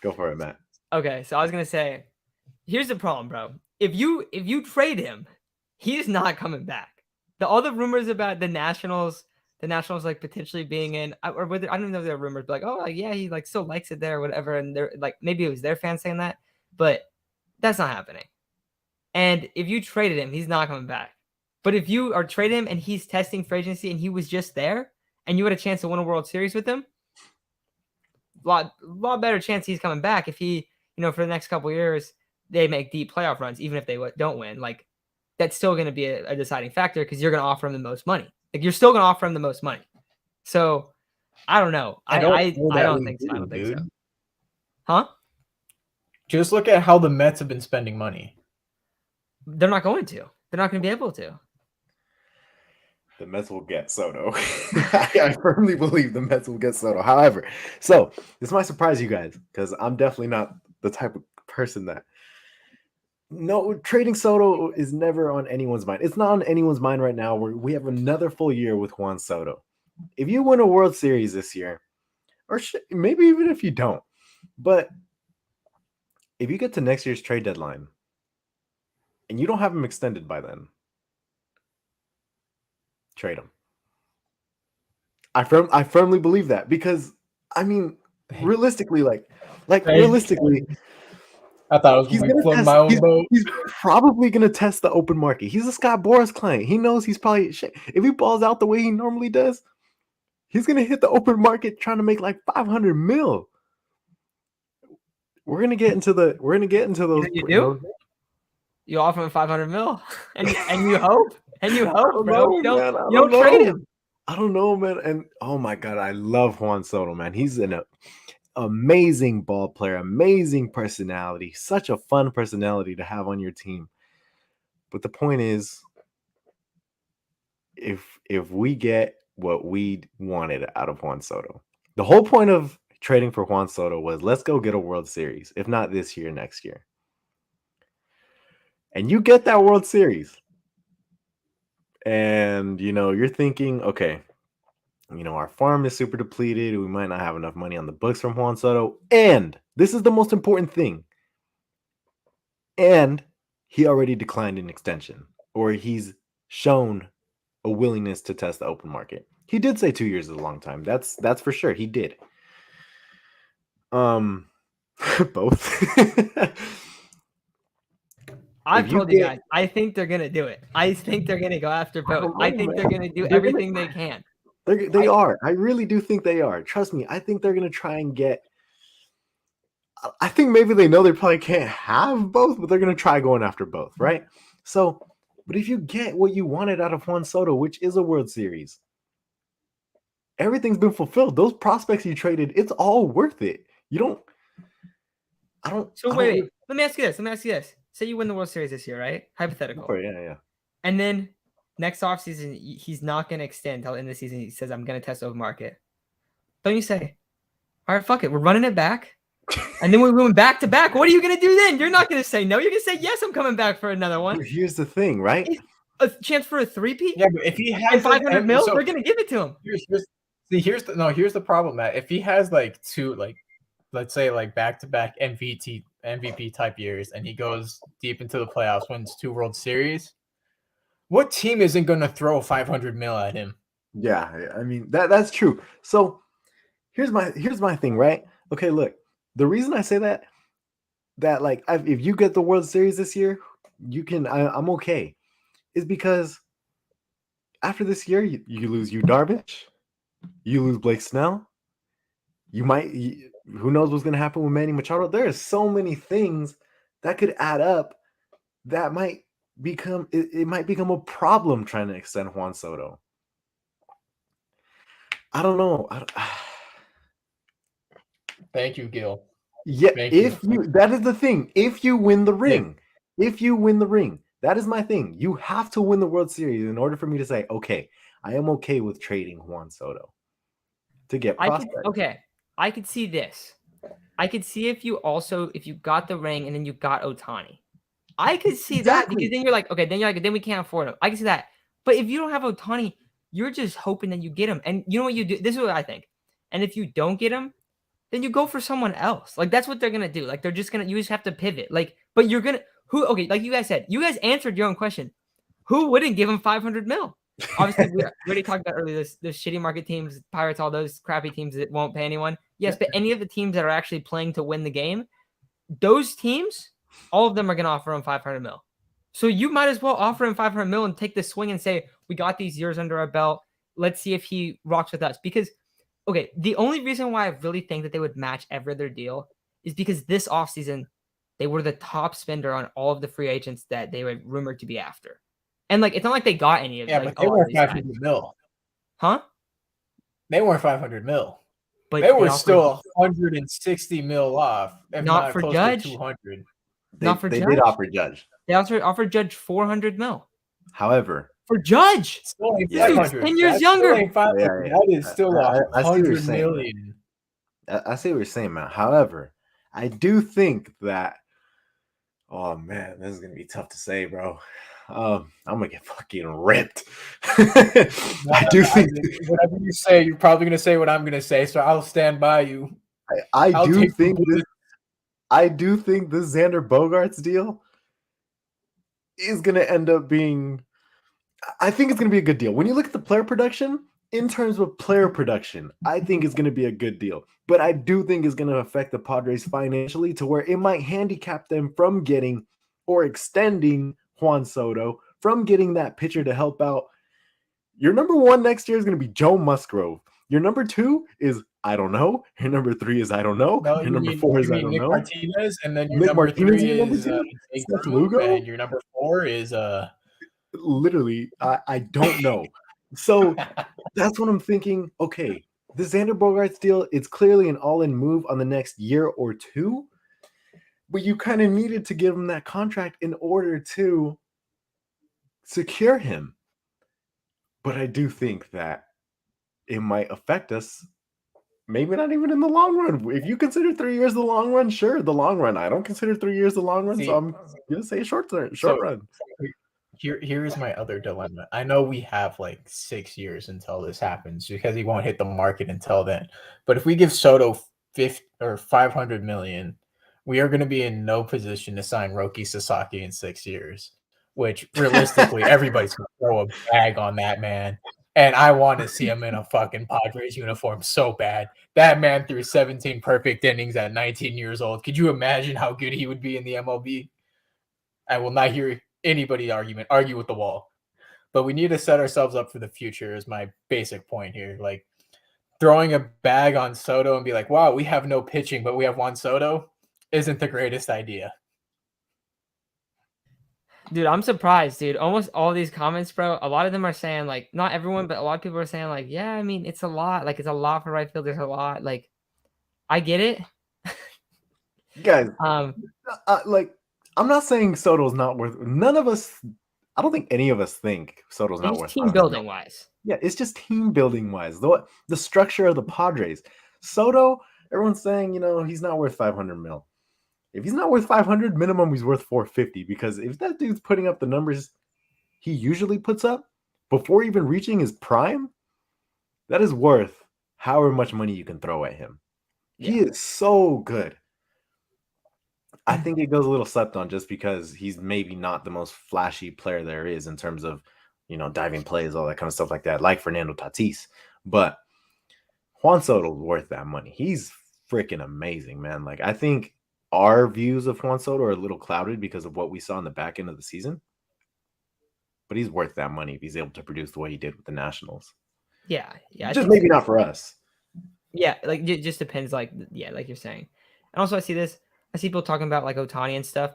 Go for it, Matt. Okay, so I was gonna say, here's the problem, bro. If you trade him, he's not coming back. All the rumors about the Nationals potentially being in, or whether I don't know if there are rumors, but yeah, he still likes it there or whatever, and they're maybe it was their fans saying that, but that's not happening. And if you traded him, he's not coming back. But if you are trading him and he's testing for agency and he was just there and you had a chance to win a World Series with him, lot better chance he's coming back if he, for the next couple of years, they make deep playoff runs, even if they don't win. That's still going to be a deciding factor because you're going to offer him the most money. You're still going to offer him the most money. So I don't know. I don't think so. Huh? Just look at how the Mets have been spending money. They're not going to. They're not going to be able to. The Mets will get Soto. I firmly believe the Mets will get Soto. However, this might surprise you guys because I'm definitely not the type of person that. No, trading Soto is never on anyone's mind. It's not on anyone's mind right now. We have another full year with Juan Soto. If you win a World Series this year, or maybe even if you don't, but if you get to next year's trade deadline and you don't have him extended by then, trade him. I firmly believe that because realistically, realistically, I thought he's probably gonna test the open market. He's a Scott Boras client. He knows he's probably if he balls out the way he normally does, he's gonna hit the open market trying to make $500 million. We're gonna get into those. You do? You offer him $500 million, and you hope, bro. You don't trade him. I don't know, man. And oh my god, I love Juan Soto, man. He's amazing ball player, amazing personality, such a fun personality to have on your team. But the point is, if we get what we wanted out of Juan Soto, the whole point of trading for Juan Soto was let's go get a World Series, if not this year, next year. And you get that World Series. And, you're thinking, okay, our farm is super depleted. We might not have enough money on the books from Juan Soto. And this is the most important thing. And he already declined an extension, or he's shown a willingness to test the open market. He did say 2 years is a long time. That's for sure. He did. Both. I've told you guys, I think they're gonna do it. I think they're gonna go after both. I think they're gonna do everything they can. They are. I really do think they are. Trust me. I think they're gonna try and get. I think maybe they know they probably can't have both, but they're gonna try going after both, right? So, but if you get what you wanted out of Juan Soto, which is a World Series, everything's been fulfilled. Those prospects you traded, it's all worth it. Wait. Let me ask you this. Say you win the World Series this year, right? Hypothetical. Oh, yeah. And then next offseason, he's not going to extend until the end of the season. He says, I'm going to test open market. Don't you say, all right, fuck it. We're running it back. And then we're going back to back. What are you going to do then? You're not going to say no. You're going to say, yes, I'm coming back for another one. Here's the thing, right? A chance for a three-peat? Yeah, but if he has 500 mil, they're going to give it to him. Here's the problem, Matt. If he has let's say back-to-back MVP type years, and he goes deep into the playoffs, wins 2 World Series, what team isn't going to throw 500 mil at him? Yeah, I mean that's true. So here's my thing, right? Okay, look, the reason I say that if you get the World Series this year, I'm okay, is because after this year you lose Darvish, you lose Blake Snell, who knows what's going to happen with Manny Machado? There are so many things that could add up that might become a problem trying to extend Juan Soto. I don't know. Thank you, Gil. Yeah, that is the thing. If you win the ring, that is my thing. You have to win the World Series in order for me to say, okay, I am okay with trading Juan Soto to get prospects. I could see this. I could see if you got the ring and then you got Ohtani. I could see that because then you're like, okay, then we can't afford him. I can see that. But if you don't have Ohtani, you're just hoping that you get him. And you know what you do? This is what I think. And if you don't get him, then you go for someone else. Like that's what they're gonna do. Like you just have to pivot. But you're gonna like you guys said, you guys answered your own question. Who wouldn't give him 500 mil? Obviously, we already talked about earlier the shitty market teams, Pirates, all those crappy teams that won't pay anyone. Yes, but any of the teams that are actually playing to win the game, those teams, all of them are going to offer him 500 mil. So you might as well offer him 500 mil and take the swing and say, we got these years under our belt. Let's see if he rocks with us. Because, okay, the only reason why I really think that they would match every other deal is because this offseason, they were the top spender on all of the free agents that they were rumored to be after. And it's not like they got any of them. Yeah, but they weren't 500 mil. Huh? They weren't 500 mil. But they were still 160 mil off. Not for Judge. 200. They did offer Judge. They also offered Judge 400 mil. However, for Judge, still ain't 500. 10 years younger. That is still 100 million. I see what you're saying, man. However, I do think that. Oh man, this is gonna be tough to say, bro. I'm gonna get fucking ripped. I do think whatever you say, you're probably gonna say what I'm gonna say, so I'll stand by you. I do think this Xander Bogaerts deal is gonna end up being. I think it's gonna be a good deal. When you look at the player production, in terms of player production, I think it's gonna be a good deal. But I do think it's gonna affect the Padres financially to where it might handicap them from getting or extending Juan Soto, from getting that pitcher to help out. Your number 1 next year is going to be Joe Musgrove. Your number 2 is I don't know. Your number 3 is I don't know. Your number 4 is I don't know. Martinez, and then your number 3 is Lugo, and your number 4 is literally I don't know. So that's what I'm thinking. Okay, The Xander Bogaerts deal, it's clearly an all-in move on the next year or two, but you kind of needed to give him that contract in order to secure him. But I do think that it might affect us. Maybe not even in the long run. If you consider 3 years the long run, sure, the long run. I don't consider 3 years the long run, so I'm gonna say short run. Here's my other dilemma. I know we have like 6 years until this happens because he won't hit the market until then. But if we give Soto 50 or 500 million, we are going to be in no position to sign Roki Sasaki in 6 years. Which realistically, everybody's going to throw a bag on that man. And I want to see him in a fucking Padres uniform so bad. That man threw 17 perfect innings at 19 years old. Could you imagine how good he would be in the MLB? I will not hear anybody argue with the wall. But we need to set ourselves up for the future is my basic point here. Like throwing a bag on Soto and be like, wow, we have no pitching, but we have Juan Soto isn't the greatest idea. Dude, I'm surprised, dude. Almost all these comments, bro, a lot of them are saying, like, not everyone, but a lot of people are saying, like, yeah, I mean, it's a lot. Like, it's a lot for right field. There's a lot. Like, I get it. Guys, like, I'm not saying Soto's not worth. None of us. I don't think any of us think Soto's not worth. Team building wise. Yeah, it's just team building wise. The structure of the Padres. Soto, everyone's saying, he's not worth 500 mil. If he's not worth 500, minimum he's worth 450. Because if that dude's putting up the numbers he usually puts up before even reaching his prime, that is worth however much money you can throw at him. Yeah. He is so good. I think it goes a little slept on just because he's maybe not the most flashy player there is in terms of, diving plays, all that kind of stuff like that, like Fernando Tatis. But Juan Soto's worth that money. He's freaking amazing, man. Like, I think our views of Juan Soto are a little clouded because of what we saw in the back end of the season. But he's worth that money if he's able to produce the way he did with the Nationals. Yeah. Just maybe not for us. Yeah, like it just depends. Like you're saying. And also, I see people talking about like Ohtani and stuff.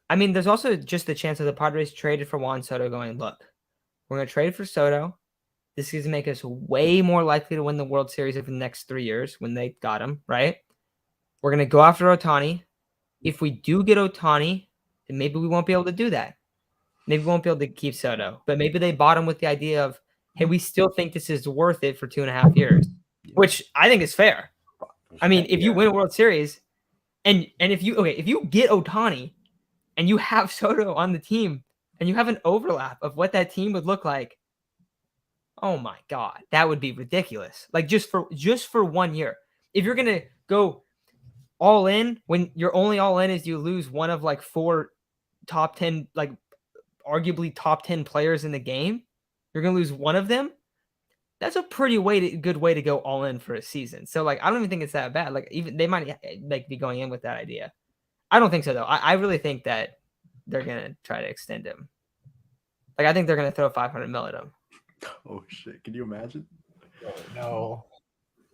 I mean, there's also just the chance of the Padres traded for Juan Soto going, look, we're going to trade for Soto. This is going to make us way more likely to win the World Series over the next 3 years when they got him, right? We're going to go after Ohtani. If we do get Ohtani, then maybe we won't be able to do that. Maybe we won't be able to keep Soto. But maybe they bought him with the idea of, hey, we still think this is worth it for 2.5 years, which I think is fair. I mean, if you win a World Series and if you get Ohtani and you have Soto on the team and you have an overlap of what that team would look like, oh my God, that would be ridiculous. Like just for 1 year. If you're going to go all in when you're only all in is you lose one of like 4 top 10, like arguably top 10 players in the game, you're going to lose one of them. That's a pretty good way to go all in for a season. So like, I don't even think it's that bad. Like even they might like be going in with that idea. I don't think so though. I really think that they're going to try to extend him. Like, I think they're going to throw 500 mil at him. Oh shit. Can you imagine? Oh, no.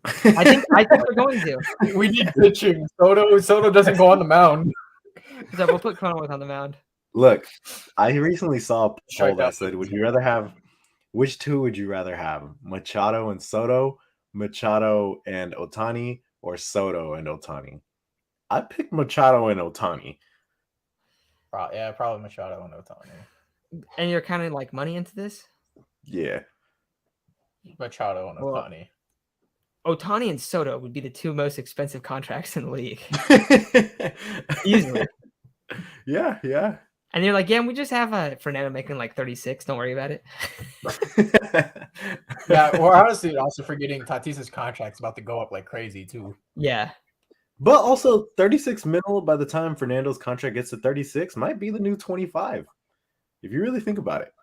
I think they're going to. We need pitching. Soto doesn't go on the mound. So we'll put Cronenworth on the mound. Look, I recently saw a poll that said, which two would you rather have? Machado and Soto, Machado and Ohtani, or Soto and Ohtani? I picked Machado and Ohtani. Yeah, probably Machado and Ohtani. And you're counting like money into this? Yeah. Machado and Ohtani. Ohtani and Soto would be the 2 most expensive contracts in the league. Easily. Yeah. And you're like, yeah, we just have Fernando making like 36. Don't worry about it. Yeah, we're honestly also forgetting Tatis's contract's about to go up like crazy too. Yeah. But also 36 mil by the time Fernando's contract gets to 36 might be the new 25. If you really think about it.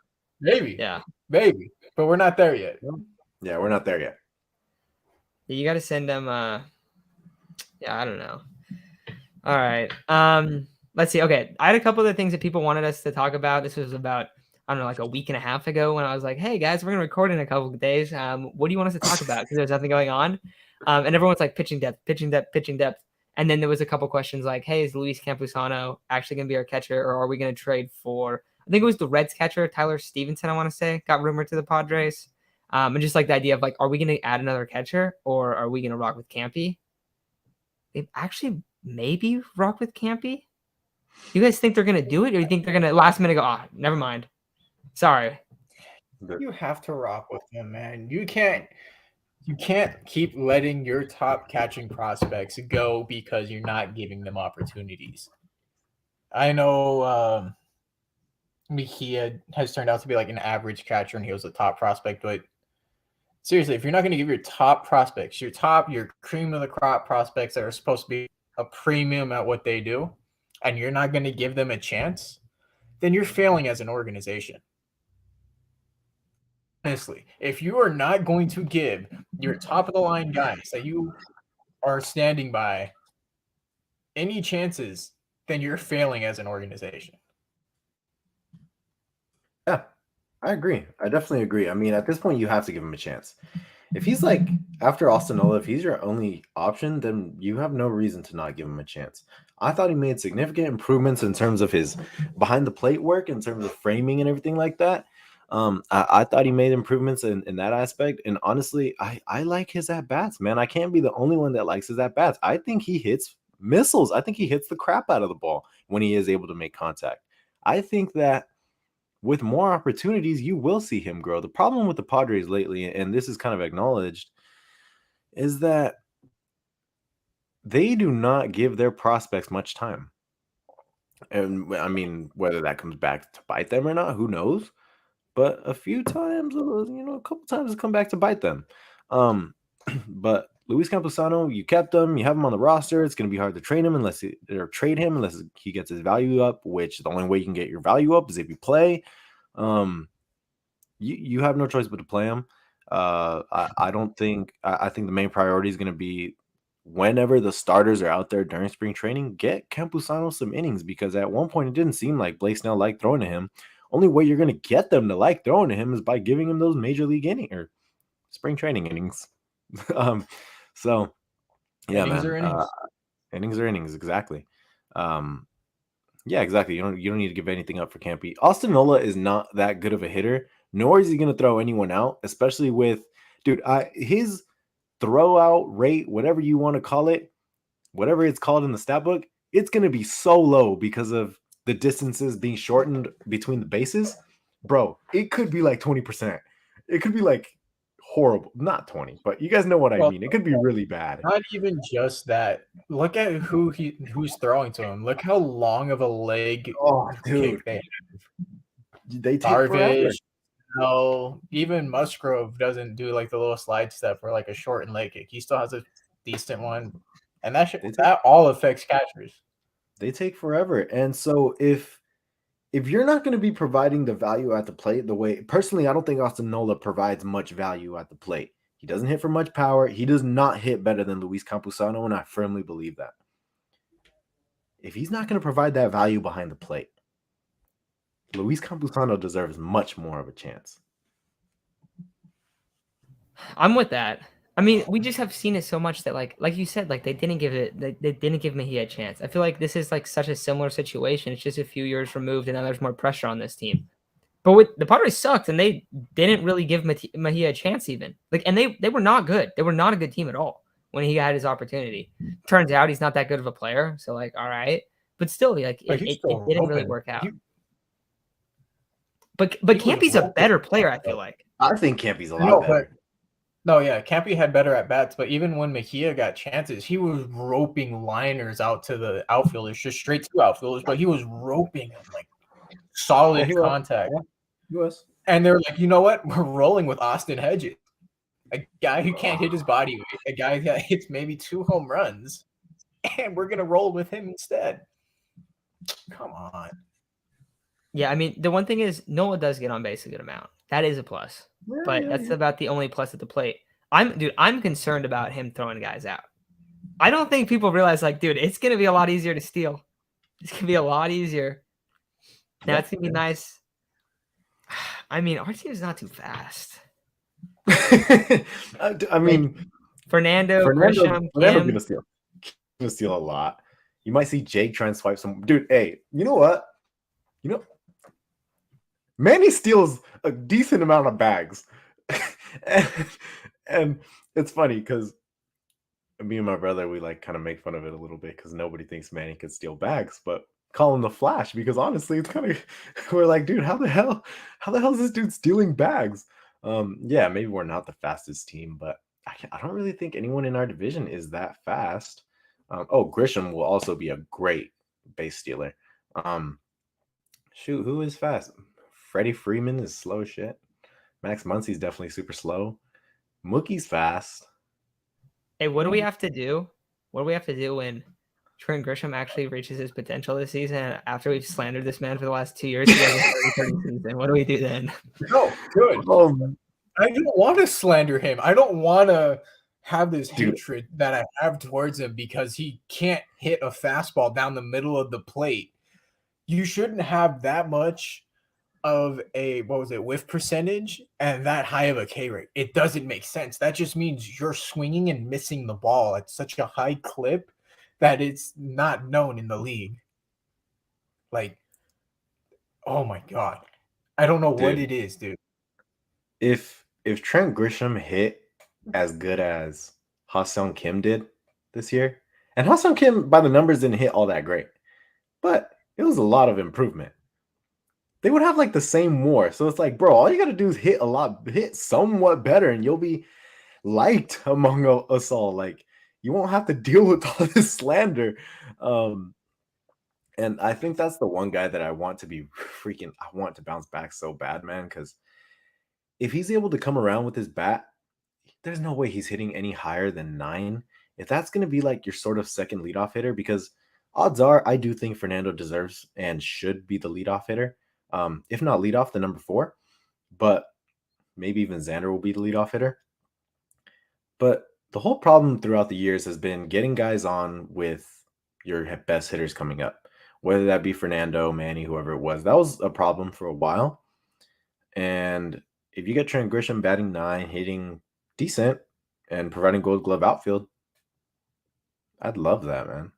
Maybe. Yeah. Maybe. But we're not there yet. Yeah, we're not there yet. You got to send them I don't know. All right. Let's see. Okay. I had a couple of things that people wanted us to talk about. This was about, I don't know, like a week and a half ago when I was like, hey guys, we're going to record in a couple of days. What do you want us to talk about? Because there's nothing going on. And everyone's like pitching depth. And then there was a couple questions like, hey, is Luis Campusano actually going to be our catcher, or are we going to trade for, I think it was the Reds catcher, Tyler Stevenson, I want to say, got rumored to the Padres. And just like the idea of like, are we going to add another catcher or are we going to rock with Campy? They actually maybe rock with Campy. You guys think they're going to do it, or you think they're going to last minute go, never mind. Sorry. You have to rock with him, man. You can't keep letting your top catching prospects go because you're not giving them opportunities. I know Mejia has turned out to be like an average catcher and he was a top prospect, but seriously, if you're not going to give your top prospects, your cream of the crop prospects that are supposed to be a premium at what they do, and you're not going to give them a chance, then you're failing as an organization. Honestly, if you are not going to give your top of the line guys that you are standing by any chances, then you're failing as an organization. Yeah, I agree. I definitely agree. I mean, at this point, you have to give him a chance. If he's like, after Austin Nola, if he's your only option, then you have no reason to not give him a chance. I thought he made significant improvements in terms of his behind the plate work, in terms of framing and everything like that. I thought he made improvements in that aspect. And honestly, I like his at-bats, man. I can't be the only one that likes his at-bats. I think he hits missiles. I think he hits the crap out of the ball when he is able to make contact. I think that with more opportunities, you will see him grow. The problem with the Padres lately, and this is kind of acknowledged, is that they do not give their prospects much time. And I mean, whether that comes back to bite them or not, who knows? But a few times, a couple times it's come back to bite them. But Luis Campusano, you kept him, you have him on the roster. It's going to be hard to trade him unless he gets his value up, which the only way you can get your value up is if you play. You have no choice but to play him. I think the main priority is going to be whenever the starters are out there during spring training, get Campusano some innings, because at one point it didn't seem like Blake Snell liked throwing to him. Only way you're going to get them to like throwing to him is by giving him those major league innings or spring training innings. So yeah, innings man. Are innings. Innings are innings, exactly. Yeah, exactly. You don't need to give anything up for Campy. Austin Nola is not that good of a hitter, nor is he going to throw anyone out, especially with his throw out rate, whatever you want to call it, whatever it's called in the stat book, it's going to be so low because of the distances being shortened between the bases. Bro, it could be like 20%. It could be like horrible. Not 20, but you guys know what I mean. It could be really bad. Not even just that. Look at who's throwing to him. Look how long of a leg kick they have. They take forever. No, even Musgrove doesn't do like the little slide step or like a shortened leg kick. He still has a decent one. And that all affects catchers. They take forever. And so if you're not going to be providing the value at the plate the way, personally, I don't think Austin Nola provides much value at the plate. He doesn't hit for much power. He does not hit better than Luis Campusano, and I firmly believe that. If he's not going to provide that value behind the plate, Luis Campusano deserves much more of a chance. I'm with that. I mean, we just have seen it so much that like you said, like they didn't give Mejia a chance. I feel like this is like such a similar situation. It's just a few years removed, and now there's more pressure on this team. But with the Padres sucked, and they didn't really give Mejia a chance even. Like, and they were not good. They were not a good team at all when he had his opportunity. Turns out he's not that good of a player. So like, all right, but still, like it didn't really work out. But Campy's a better player. I feel like. I think Campy's a lot better. No, yeah, Campy had better at bats, but even when Mejia got chances, he was roping liners out to the outfielders, just straight to outfielders, but he was roping them like solid contact. Yeah, he was. And they're like, you know what? We're rolling with Austin Hedges, a guy who can't hit his body weight, a guy that hits maybe 2 home runs, and we're gonna roll with him instead. Come on. Yeah, I mean, the one thing is Nola does get on base a good amount. That is a plus. But that's about the only plus at the plate. I'm concerned about him throwing guys out. I don't think people realize, like, dude, it's going to be a lot easier to steal. It's going to be a lot easier. Now, it's going to be nice. I mean, our team is not too fast. I mean, Fernando Grisham, going to steal. He's going to steal a lot. You might see Jake try and swipe some. Dude, hey, you know what? Manny steals a decent amount of bags. and it's funny because me and my brother, we like kind of make fun of it a little bit because nobody thinks Manny could steal bags, but call him the Flash because honestly, it's kind of we're like, dude, how the hell is this dude stealing bags? Yeah, maybe we're not the fastest team, but I don't really think anyone in our division is that fast. Oh, Grisham will also be a great base stealer. Shoot, who is fast? Freddie Freeman is slow as shit. Max Muncy's definitely super slow. Mookie's fast. Hey, what do we have to do? What do we have to do when Trent Grisham actually reaches his potential this season? After we've slandered this man for the last 2 years, he has a 30-30 season. What do we do then? No, good. I don't want to slander him. I don't want to have this hatred that I have towards him because he can't hit a fastball down the middle of the plate. You shouldn't have that much of a whiff percentage and that high of a K rate. It doesn't make sense. That just means you're swinging and missing the ball at such a high clip that it's not known in the league. Like, oh my God. I don't know what it is, dude. If Trent Grisham hit as good as Ha-Seong Kim did this year, and Ha-Seong Kim by the numbers didn't hit all that great, but it was a lot of improvement. They would have like the same WAR. So it's like, bro, all you got to do is hit somewhat better, and you'll be liked among us all. Like, you won't have to deal with all this slander. And I think that's the one guy that I want to bounce back so bad, man, because if he's able to come around with his bat, there's no way he's hitting any higher than 9. If that's going to be like your sort of second leadoff hitter, because odds are I do think Fernando deserves and should be the leadoff hitter. If not leadoff, the number 4, but maybe even Xander will be the leadoff hitter. But the whole problem throughout the years has been getting guys on with your best hitters coming up, whether that be Fernando, Manny, whoever it was. That was a problem for a while. And if you get Trent Grisham batting 9, hitting decent, and providing Gold Glove outfield, I'd love that, man.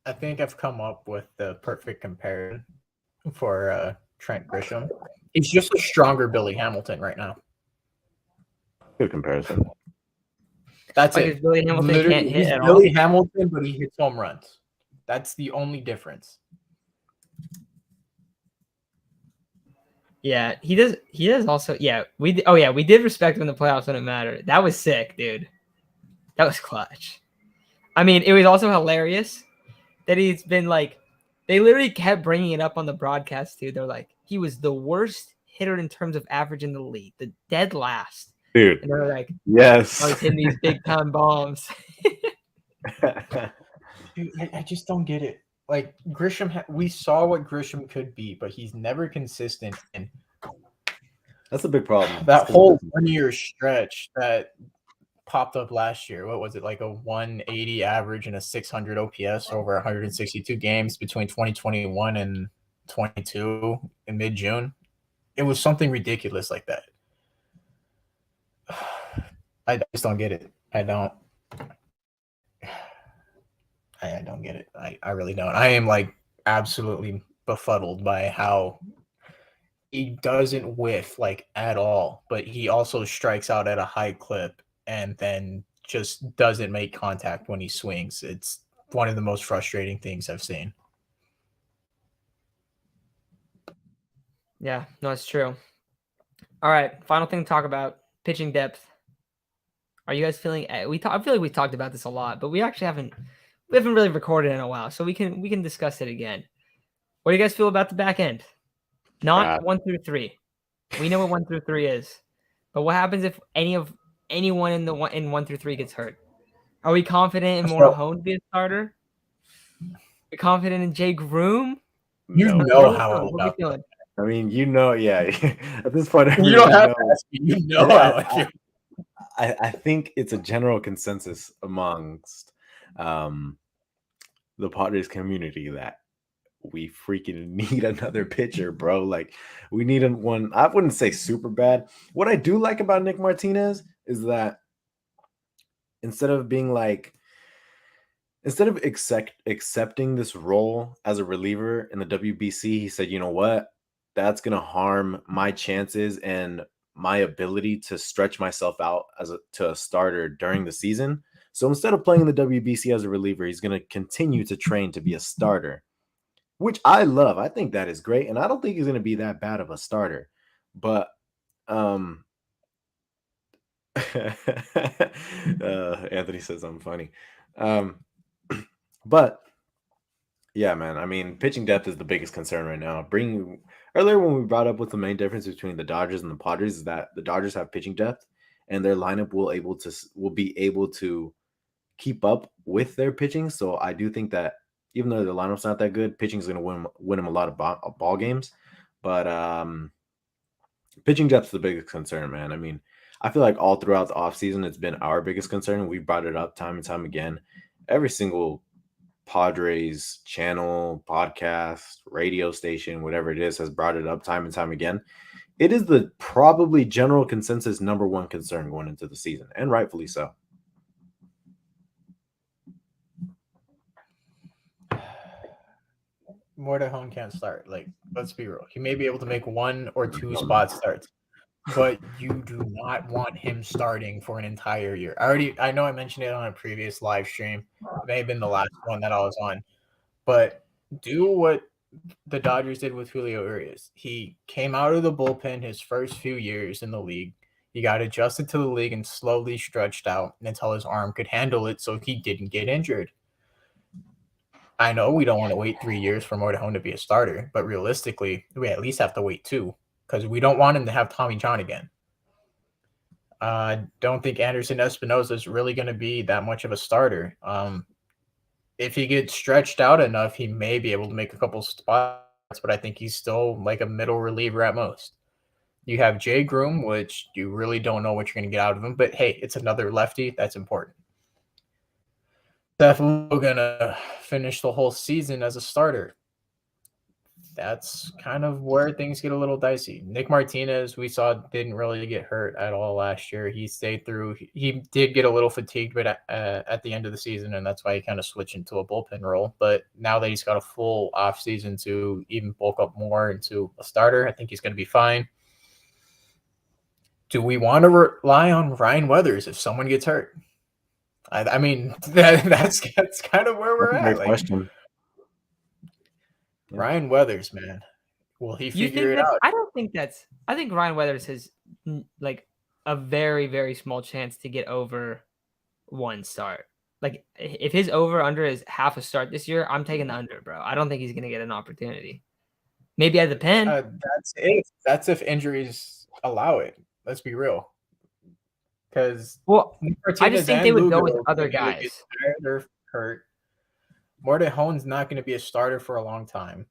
I think I've come up with the perfect comparison for Trent Grisham. He's just a stronger Billy Hamilton right now. Good comparison. That's it. Billy Hamilton can't hit at all. Billy Hamilton, but he hits home runs. That's the only difference. Yeah, he does. He does also. Yeah, we did respect him in the playoffs when it mattered. That was sick, dude. That was clutch. I mean, it was also hilarious that he's been like, they literally kept bringing it up on the broadcast too. They're like, he was the worst hitter in terms of average in the league, the dead last. Dude. And they're like, yes, I was hitting these big time bombs. Dude, I just don't get it. Like Grisham, we saw what Grisham could be, but he's never consistent. And that's a big problem. That whole 1 year stretch that popped up last year, what was it, like a 180 average and a 600 OPS over 162 games between 2021 and 22 in mid-June? It was something ridiculous like that. I just don't get it. I don't get it. I really don't. I am like absolutely befuddled by how he doesn't whiff like at all, but he also strikes out at a high clip and then just doesn't make contact when he swings. It's one of the most frustrating things I've seen. Yeah, no, it's true. All right, final thing to talk about, pitching depth. Are you guys feeling? I feel like we talked about this a lot, but we actually haven't really recorded in a while, so we can discuss it again. What do you guys feel about the back end? Not 1 through 3. We know what 1 through 3 is, but what happens if anyone in 1 through 3 gets hurt? Are we confident in Monahan to be a starter? Are we confident in Jay Groom? You know how. What are we feeling? I mean, yeah. At this point, you don't have to ask me. You know how I feel. I think it's a general consensus amongst the Padres community that we freaking need another pitcher, bro. Like, we need one. I wouldn't say super bad. What I do like about Nick Martinez is that instead of accepting this role as a reliever in the WBC, he said, you know what? That's going to harm my chances and my ability to stretch myself out to a starter during the season. So instead of playing the WBC as a reliever, he's going to continue to train to be a starter, which I love. I think that is great, and I don't think he's going to be that bad of a starter. But Anthony says I'm funny. But yeah, man. I mean, pitching depth is the biggest concern right now. Earlier when we brought up what the main difference between the Dodgers and the Padres is that the Dodgers have pitching depth, and their lineup will be able to keep up with their pitching. So I do think that even though the lineup's not that good, pitching is going to win them a lot of ball games. But pitching depth is the biggest concern, man. I mean, I feel like all throughout the offseason, it's been our biggest concern. We brought it up time and time again. Every single Padres channel, podcast, radio station, whatever it is, has brought it up time and time again. It is the probably general consensus number one concern going into the season, and rightfully so. Morejon can't start. Like, let's be real. He may be able to make 1 or 2 spot starts, but you do not want him starting for an entire year. I know I mentioned it on a previous live stream. It may have been the last one that I was on. But do what the Dodgers did with Julio Urias. He came out of the bullpen his first few years in the league. He got adjusted to the league and slowly stretched out until his arm could handle it so he didn't get injured. I know we don't want to wait 3 years for Morejon to be a starter, but realistically, we at least have to wait 2 because we don't want him to have Tommy John again. I don't think Anderson Espinosa is really going to be that much of a starter. If he gets stretched out enough, he may be able to make a couple spots, but I think he's still like a middle reliever at most. You have Jay Groom, which you really don't know what you're going to get out of him, but hey, it's another lefty. That's important. Definitely going to finish the whole season as a starter. That's kind of where things get a little dicey. Nick Martinez, we saw, didn't really get hurt at all last year. He stayed through. He did get a little fatigued, but at the end of the season, and that's why he kind of switched into a bullpen role. But now that he's got a full offseason to even bulk up more into a starter, I think he's going to be fine. Do we want to rely on Ryan Weathers if someone gets hurt? I mean, that's kind of where we're at. Great question. Ryan Weathers, man. Will he figure it out? I think Ryan Weathers has like a very, very small chance to get over 1 start. Like if his over under is half a start this year, I'm taking the under, bro. I don't think he's going to get an opportunity. Maybe at the pen. That's if injuries allow it. Let's be real. Because I just think they would go with other guys. They're hurt. Morejon's not going to be a starter for a long time.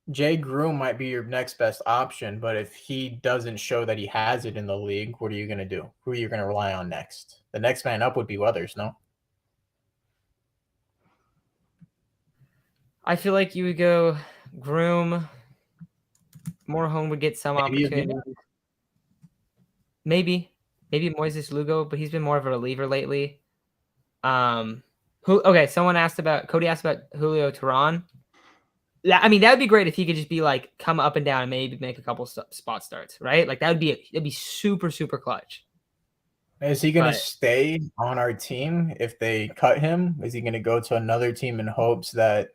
Jay Groom might be your next best option, but if he doesn't show that he has it in the league, what are you going to do? Who are you going to rely on next? The next man up would be Weathers, no? I feel like you would go Groom. Morejon would get some opportunity. Maybe Moises Lugo, but he's been more of a reliever lately. Cody asked about Julio Teheran. I mean, that would be great if he could just be like come up and down and maybe make a couple spot starts, right? Like it'd be super, super clutch. Is he going to stay on our team if they cut him? Is he going to go to another team in hopes that,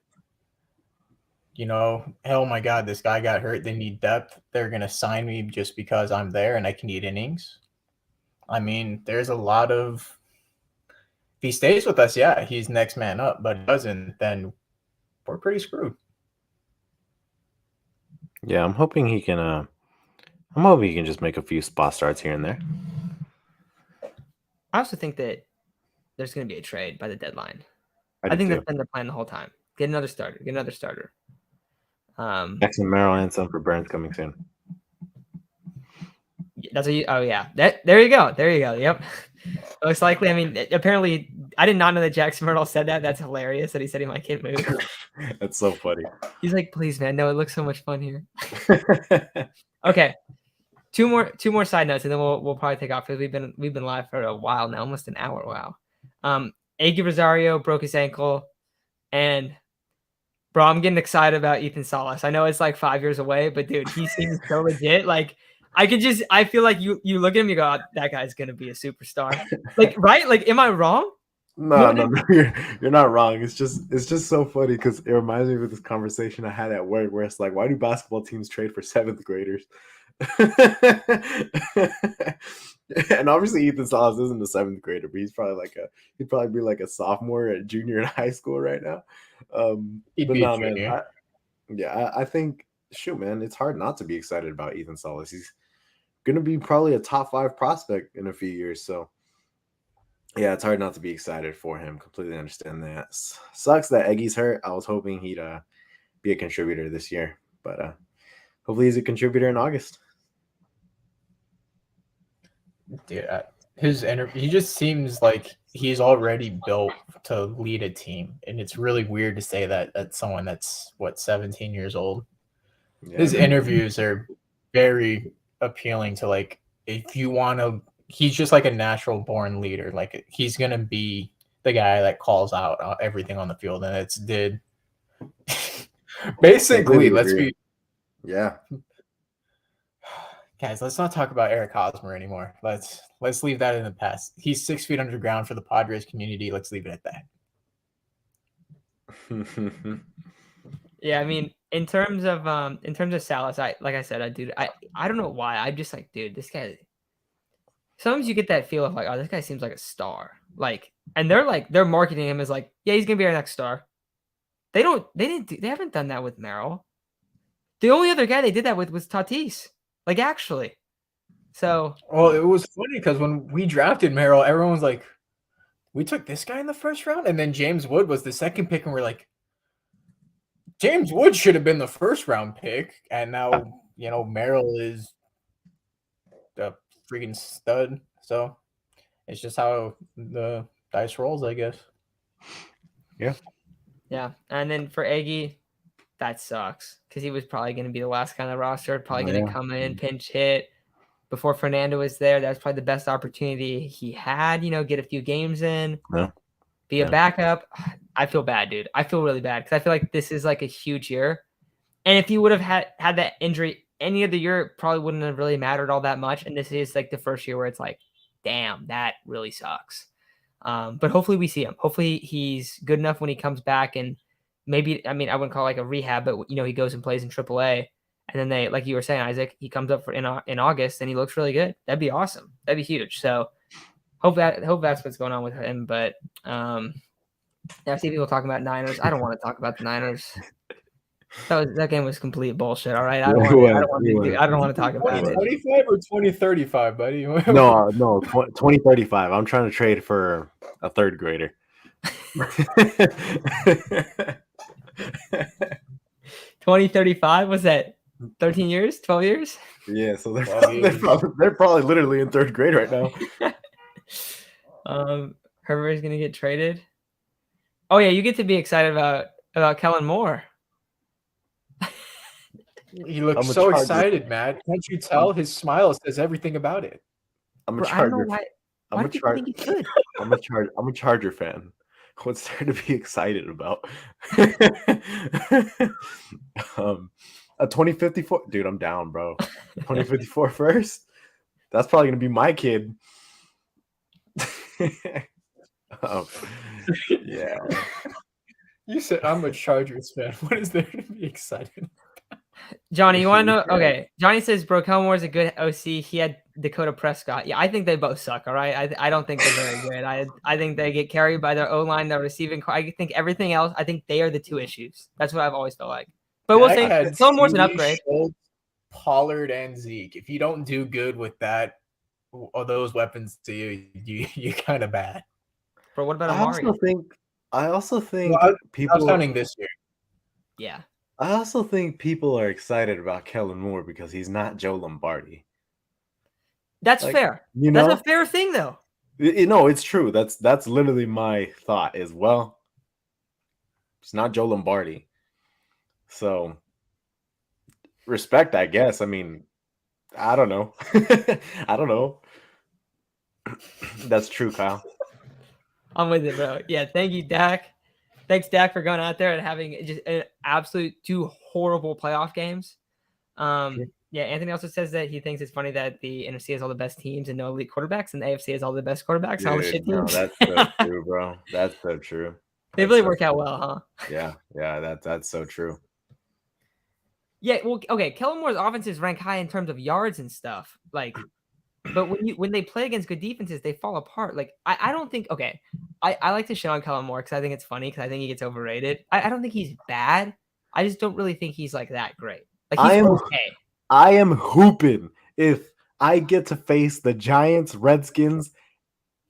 oh my God, this guy got hurt. They need depth. They're going to sign me just because I'm there and I can eat innings. I mean, there's a lot of, if he stays with us, yeah, he's next man up, but doesn't, then we're pretty screwed. Yeah, I'm hoping he can just make a few spot starts here and there. I also think that there's going to be a trade by the deadline. I think that's been their plan the whole time. Get another starter. Jackson Merrill and some for Burns coming soon. There you go. Yep. Most likely. I mean, apparently, I did not know that Jackson Merrill said that. That's hilarious that he said he might get moved. That's so funny. He's like, please, man. No, it looks so much fun here. Okay. Two more side notes, and then we'll probably take off because we've been live for a while now, almost an hour. Wow. Eguy Rosario broke his ankle, and bro, I'm getting excited about Ethan Salas. I know it's like 5 years away, but dude, he seems so legit. Like I feel like you look at him, you go, oh, that guy's gonna be a superstar. Like, right? Like, am I wrong? No, you're not wrong. It's just so funny because it reminds me of this conversation I had at work where it's like, why do basketball teams trade for 7th graders? And obviously Ethan Salas isn't a 7th grader, but he'd probably be like a sophomore or junior in high school right now. He'd But be a no, junior. man, I think shoot, man, it's hard not to be excited about Ethan Salas. He's gonna be probably a top 5 prospect in a few years, so yeah, it's hard not to be excited for him. Completely understand that. Sucks that Eggy's hurt. I was hoping he'd be a contributor this year, but hopefully he's a contributor in August. Dude, his interview, he just seems like he's already built to lead a team, and it's really weird to say that that's someone that's 17 years old. Yeah. His interviews are very appealing to, like, if you want to, he's just like a natural born leader. Like, he's going to be the guy that calls out everything on the field. And it's did basically, yeah. Guys, let's not talk about Eric Hosmer anymore. Let's leave that in the past. He's 6 feet underground for the Padres community. Let's leave it at that. Yeah, I mean, in terms of Salas, I don't know why. I'm just like, dude, this guy. Sometimes you get that feel of like, oh, this guy seems like a star. Like, and they're marketing him as like, yeah, he's gonna be our next star. They haven't done that with Merrill. The only other guy they did that with was Tatis. Like, actually. So, well, it was funny because when we drafted Merrill, everyone was like, we took this guy in the first round, and then James Wood was the second pick, and we're like, James Wood should have been the first round pick, and now, Merrill is the freaking stud. So it's just how the dice rolls, I guess. Yeah. Yeah. And then for Eguy, that sucks because he was probably going to be the last guy on the roster, probably going to come in, pinch hit. Before Fernando was there, that was probably the best opportunity he had, get a few games in, be a backup. I feel bad, dude. I feel really bad because I feel like this is like a huge year. And if you would have had that injury any other year, it probably wouldn't have really mattered all that much. And this is like the first year where it's like, damn, that really sucks. But hopefully we see him. Hopefully he's good enough when he comes back. And maybe, I mean, I wouldn't call it like a rehab, but, he goes and plays in AAA. And then they, like you were saying, Isaac, he comes up in August and he looks really good. That'd be awesome. That'd be huge. So hope that's what's going on with him. But I see people talking about Niners. I don't want to talk about the Niners. That game was complete bullshit. All right, I don't want to talk about it. 2025 or 2035, buddy? No, 2035. I'm trying to trade for a 3rd grader. 2035 was that 13 years, 12 years? Yeah, so they're probably literally in 3rd grade right now. Herbert's gonna get traded. Oh yeah, you get to be excited about Kellen Moore. He looks so excited, Matt. Can't you tell? His smile says everything about it. I'm a Charger. Why do people think he's good? I'm a Charger fan. What's there to be excited about? A 2054, dude. I'm down, bro. 2054 first. That's probably gonna be my kid. Yeah. You said I'm a Chargers fan. What is there to be excited? Johnny, you want to know? Okay, Johnny says Bro Kelmore is a good OC. He had Dakota Prescott. Yeah, I think they both suck. All right, I don't think they're very good. I think they get carried by their O-line, their receiving. I think everything else. I think they are the two issues. That's what I've always felt like. But we'll say Kelmore's an upgrade. Schultz, Pollard and Zeke. If you don't do good with that or those weapons to you're kind of bad. But what about Amari? I also think people. I was counting this year. Yeah. I also think people are excited about Kellen Moore because he's not Joe Lombardi. That's fair. That's a fair thing, though. It's true. That's literally my thought as well. It's not Joe Lombardi. So, respect, I guess. I mean, I don't know. I don't know. That's true, Kyle. I'm with it, bro. Yeah, thank you, Dak. Thanks, Dak, for going out there and having just an absolute 2 horrible playoff games. Yeah, Anthony also says that he thinks it's funny that the NFC has all the best teams and no elite quarterbacks, and the AFC has all the best quarterbacks and all the shit No, teams. that's so true, bro. That's so true. They That's really so work out true. well, huh? Yeah, that's so true. Yeah, well, okay, Kellen Moore's offenses rank high in terms of yards and stuff. Like, but when they play against good defenses, they fall apart. Like, I don't think okay. I like to shit on Kellen Moore because I think it's funny because I think he gets overrated. I don't think he's bad. I just don't really think he's like that great. Like he's okay. I am hooping if I get to face the Giants, Redskins,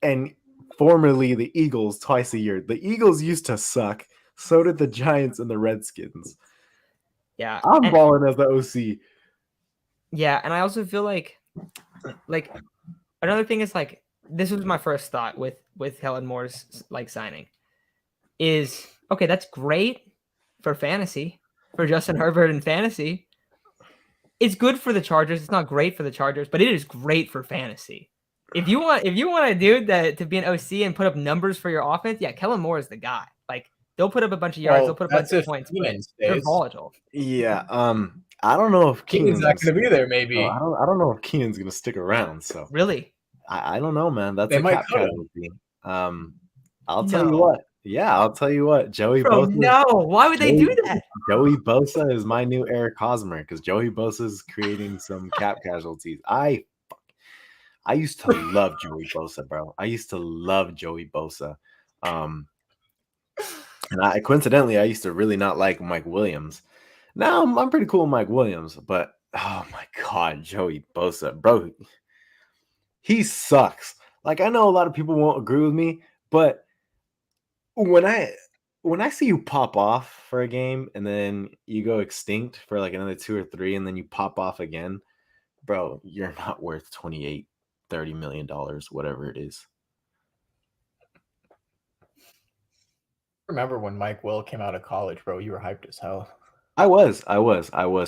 and formerly the Eagles twice a year. The Eagles used to suck. So did the Giants and the Redskins. Yeah. I'm balling as the OC. Yeah, and I also feel like another thing is like this was my first thought with Kellen Moore's like signing is okay, that's great for fantasy, for Justin Herbert in fantasy. It's good for the Chargers. It's not great for the Chargers, but it is great for fantasy. If you want a dude that to be an OC and put up numbers for your offense, yeah, Kellen Moore is the guy. Like they'll put up a bunch of yards, they'll put up a bunch of points, but they're volatile. Yeah, I don't know if Keenan's not going to be there. Maybe I don't know if Keenan's going to stick around. So really, I don't know, man. That's they a might cap casualty. I'll tell you No. what. Yeah, I'll tell you what. Joey Bro, Bosa. no, why would they do that? Joey Bosa is my new Eric Hosmer because Joey Bosa is creating some cap casualties. I used to love Joey Bosa, bro. I used to love Joey Bosa. And coincidentally, I used to really not like Mike Williams. Now I'm pretty cool with Mike Williams, but oh my God, Joey Bosa, bro, he sucks. Like I know a lot of people won't agree with me, but when I see you pop off for a game and then you go extinct for like another 2 or 3 and then you pop off again, bro, you're not worth $28, $30 million, whatever it is. Remember when Mike Will came out of college, bro? You were hyped as hell. I was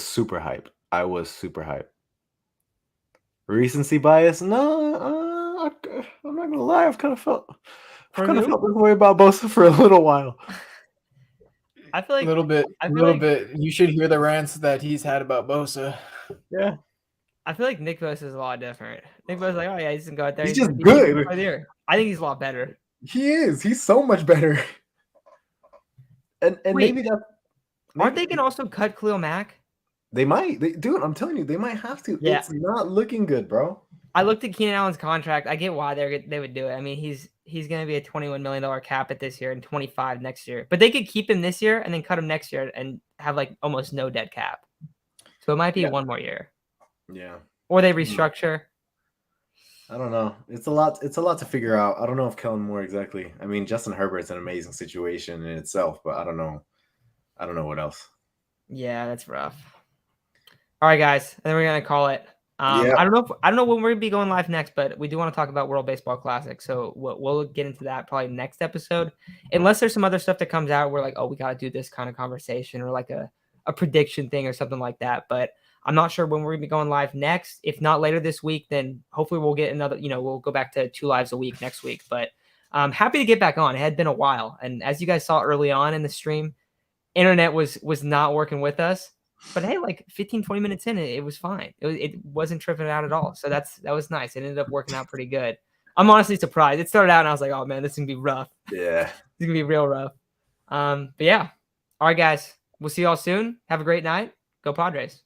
super hyped. I was super hyped. Recency bias? No, I'm not gonna lie. I've kind of felt this way about Bosa for a little while. I feel like a little bit. You should hear the rants that he's had about Bosa. Yeah, I feel like Nick Bosa is a lot different. Nick Bosa's like, oh yeah, he's gonna go out there. He's just good. I think he's a lot better. He is. He's so much better. And Wait, maybe that. Aren't they gonna also cut Khalil Mack? They might. Dude, I'm telling you, they might have to. Yeah. It's not looking good, bro. I looked at Keenan Allen's contract. I get why they would do it. I mean, he's going to be a $21 million cap at this year and 25 next year. But they could keep him this year and then cut him next year and have like almost no dead cap. So it might be one more year. Yeah. Or they restructure. I don't know. It's a lot to figure out. I don't know if Kellen Moore exactly. I mean, Justin Herbert's an amazing situation in itself, but I don't know what else. Yeah, that's rough. All right, guys. And then we're going to call it. Yeah. I don't know when we're gonna be going live next, but we do want to talk about World Baseball Classic, so we'll get into that probably next episode. Unless there's some other stuff that comes out, we're like, oh, we got to do this kind of conversation or like a prediction thing or something like that. But I'm not sure when we're gonna be going live next. If not later this week, then hopefully we'll get another. We'll go back to 2 lives a week next week. But I'm happy to get back on. It had been a while, and as you guys saw early on in the stream, internet was not working with us. But hey, like 15, 20 minutes in, it was fine. It wasn't tripping out at all. So that was nice. It ended up working out pretty good. I'm honestly surprised. It started out and I was like, oh man, this is gonna be rough. Yeah. It's gonna be real rough. But yeah. All right, guys. We'll see y'all soon. Have a great night. Go Padres.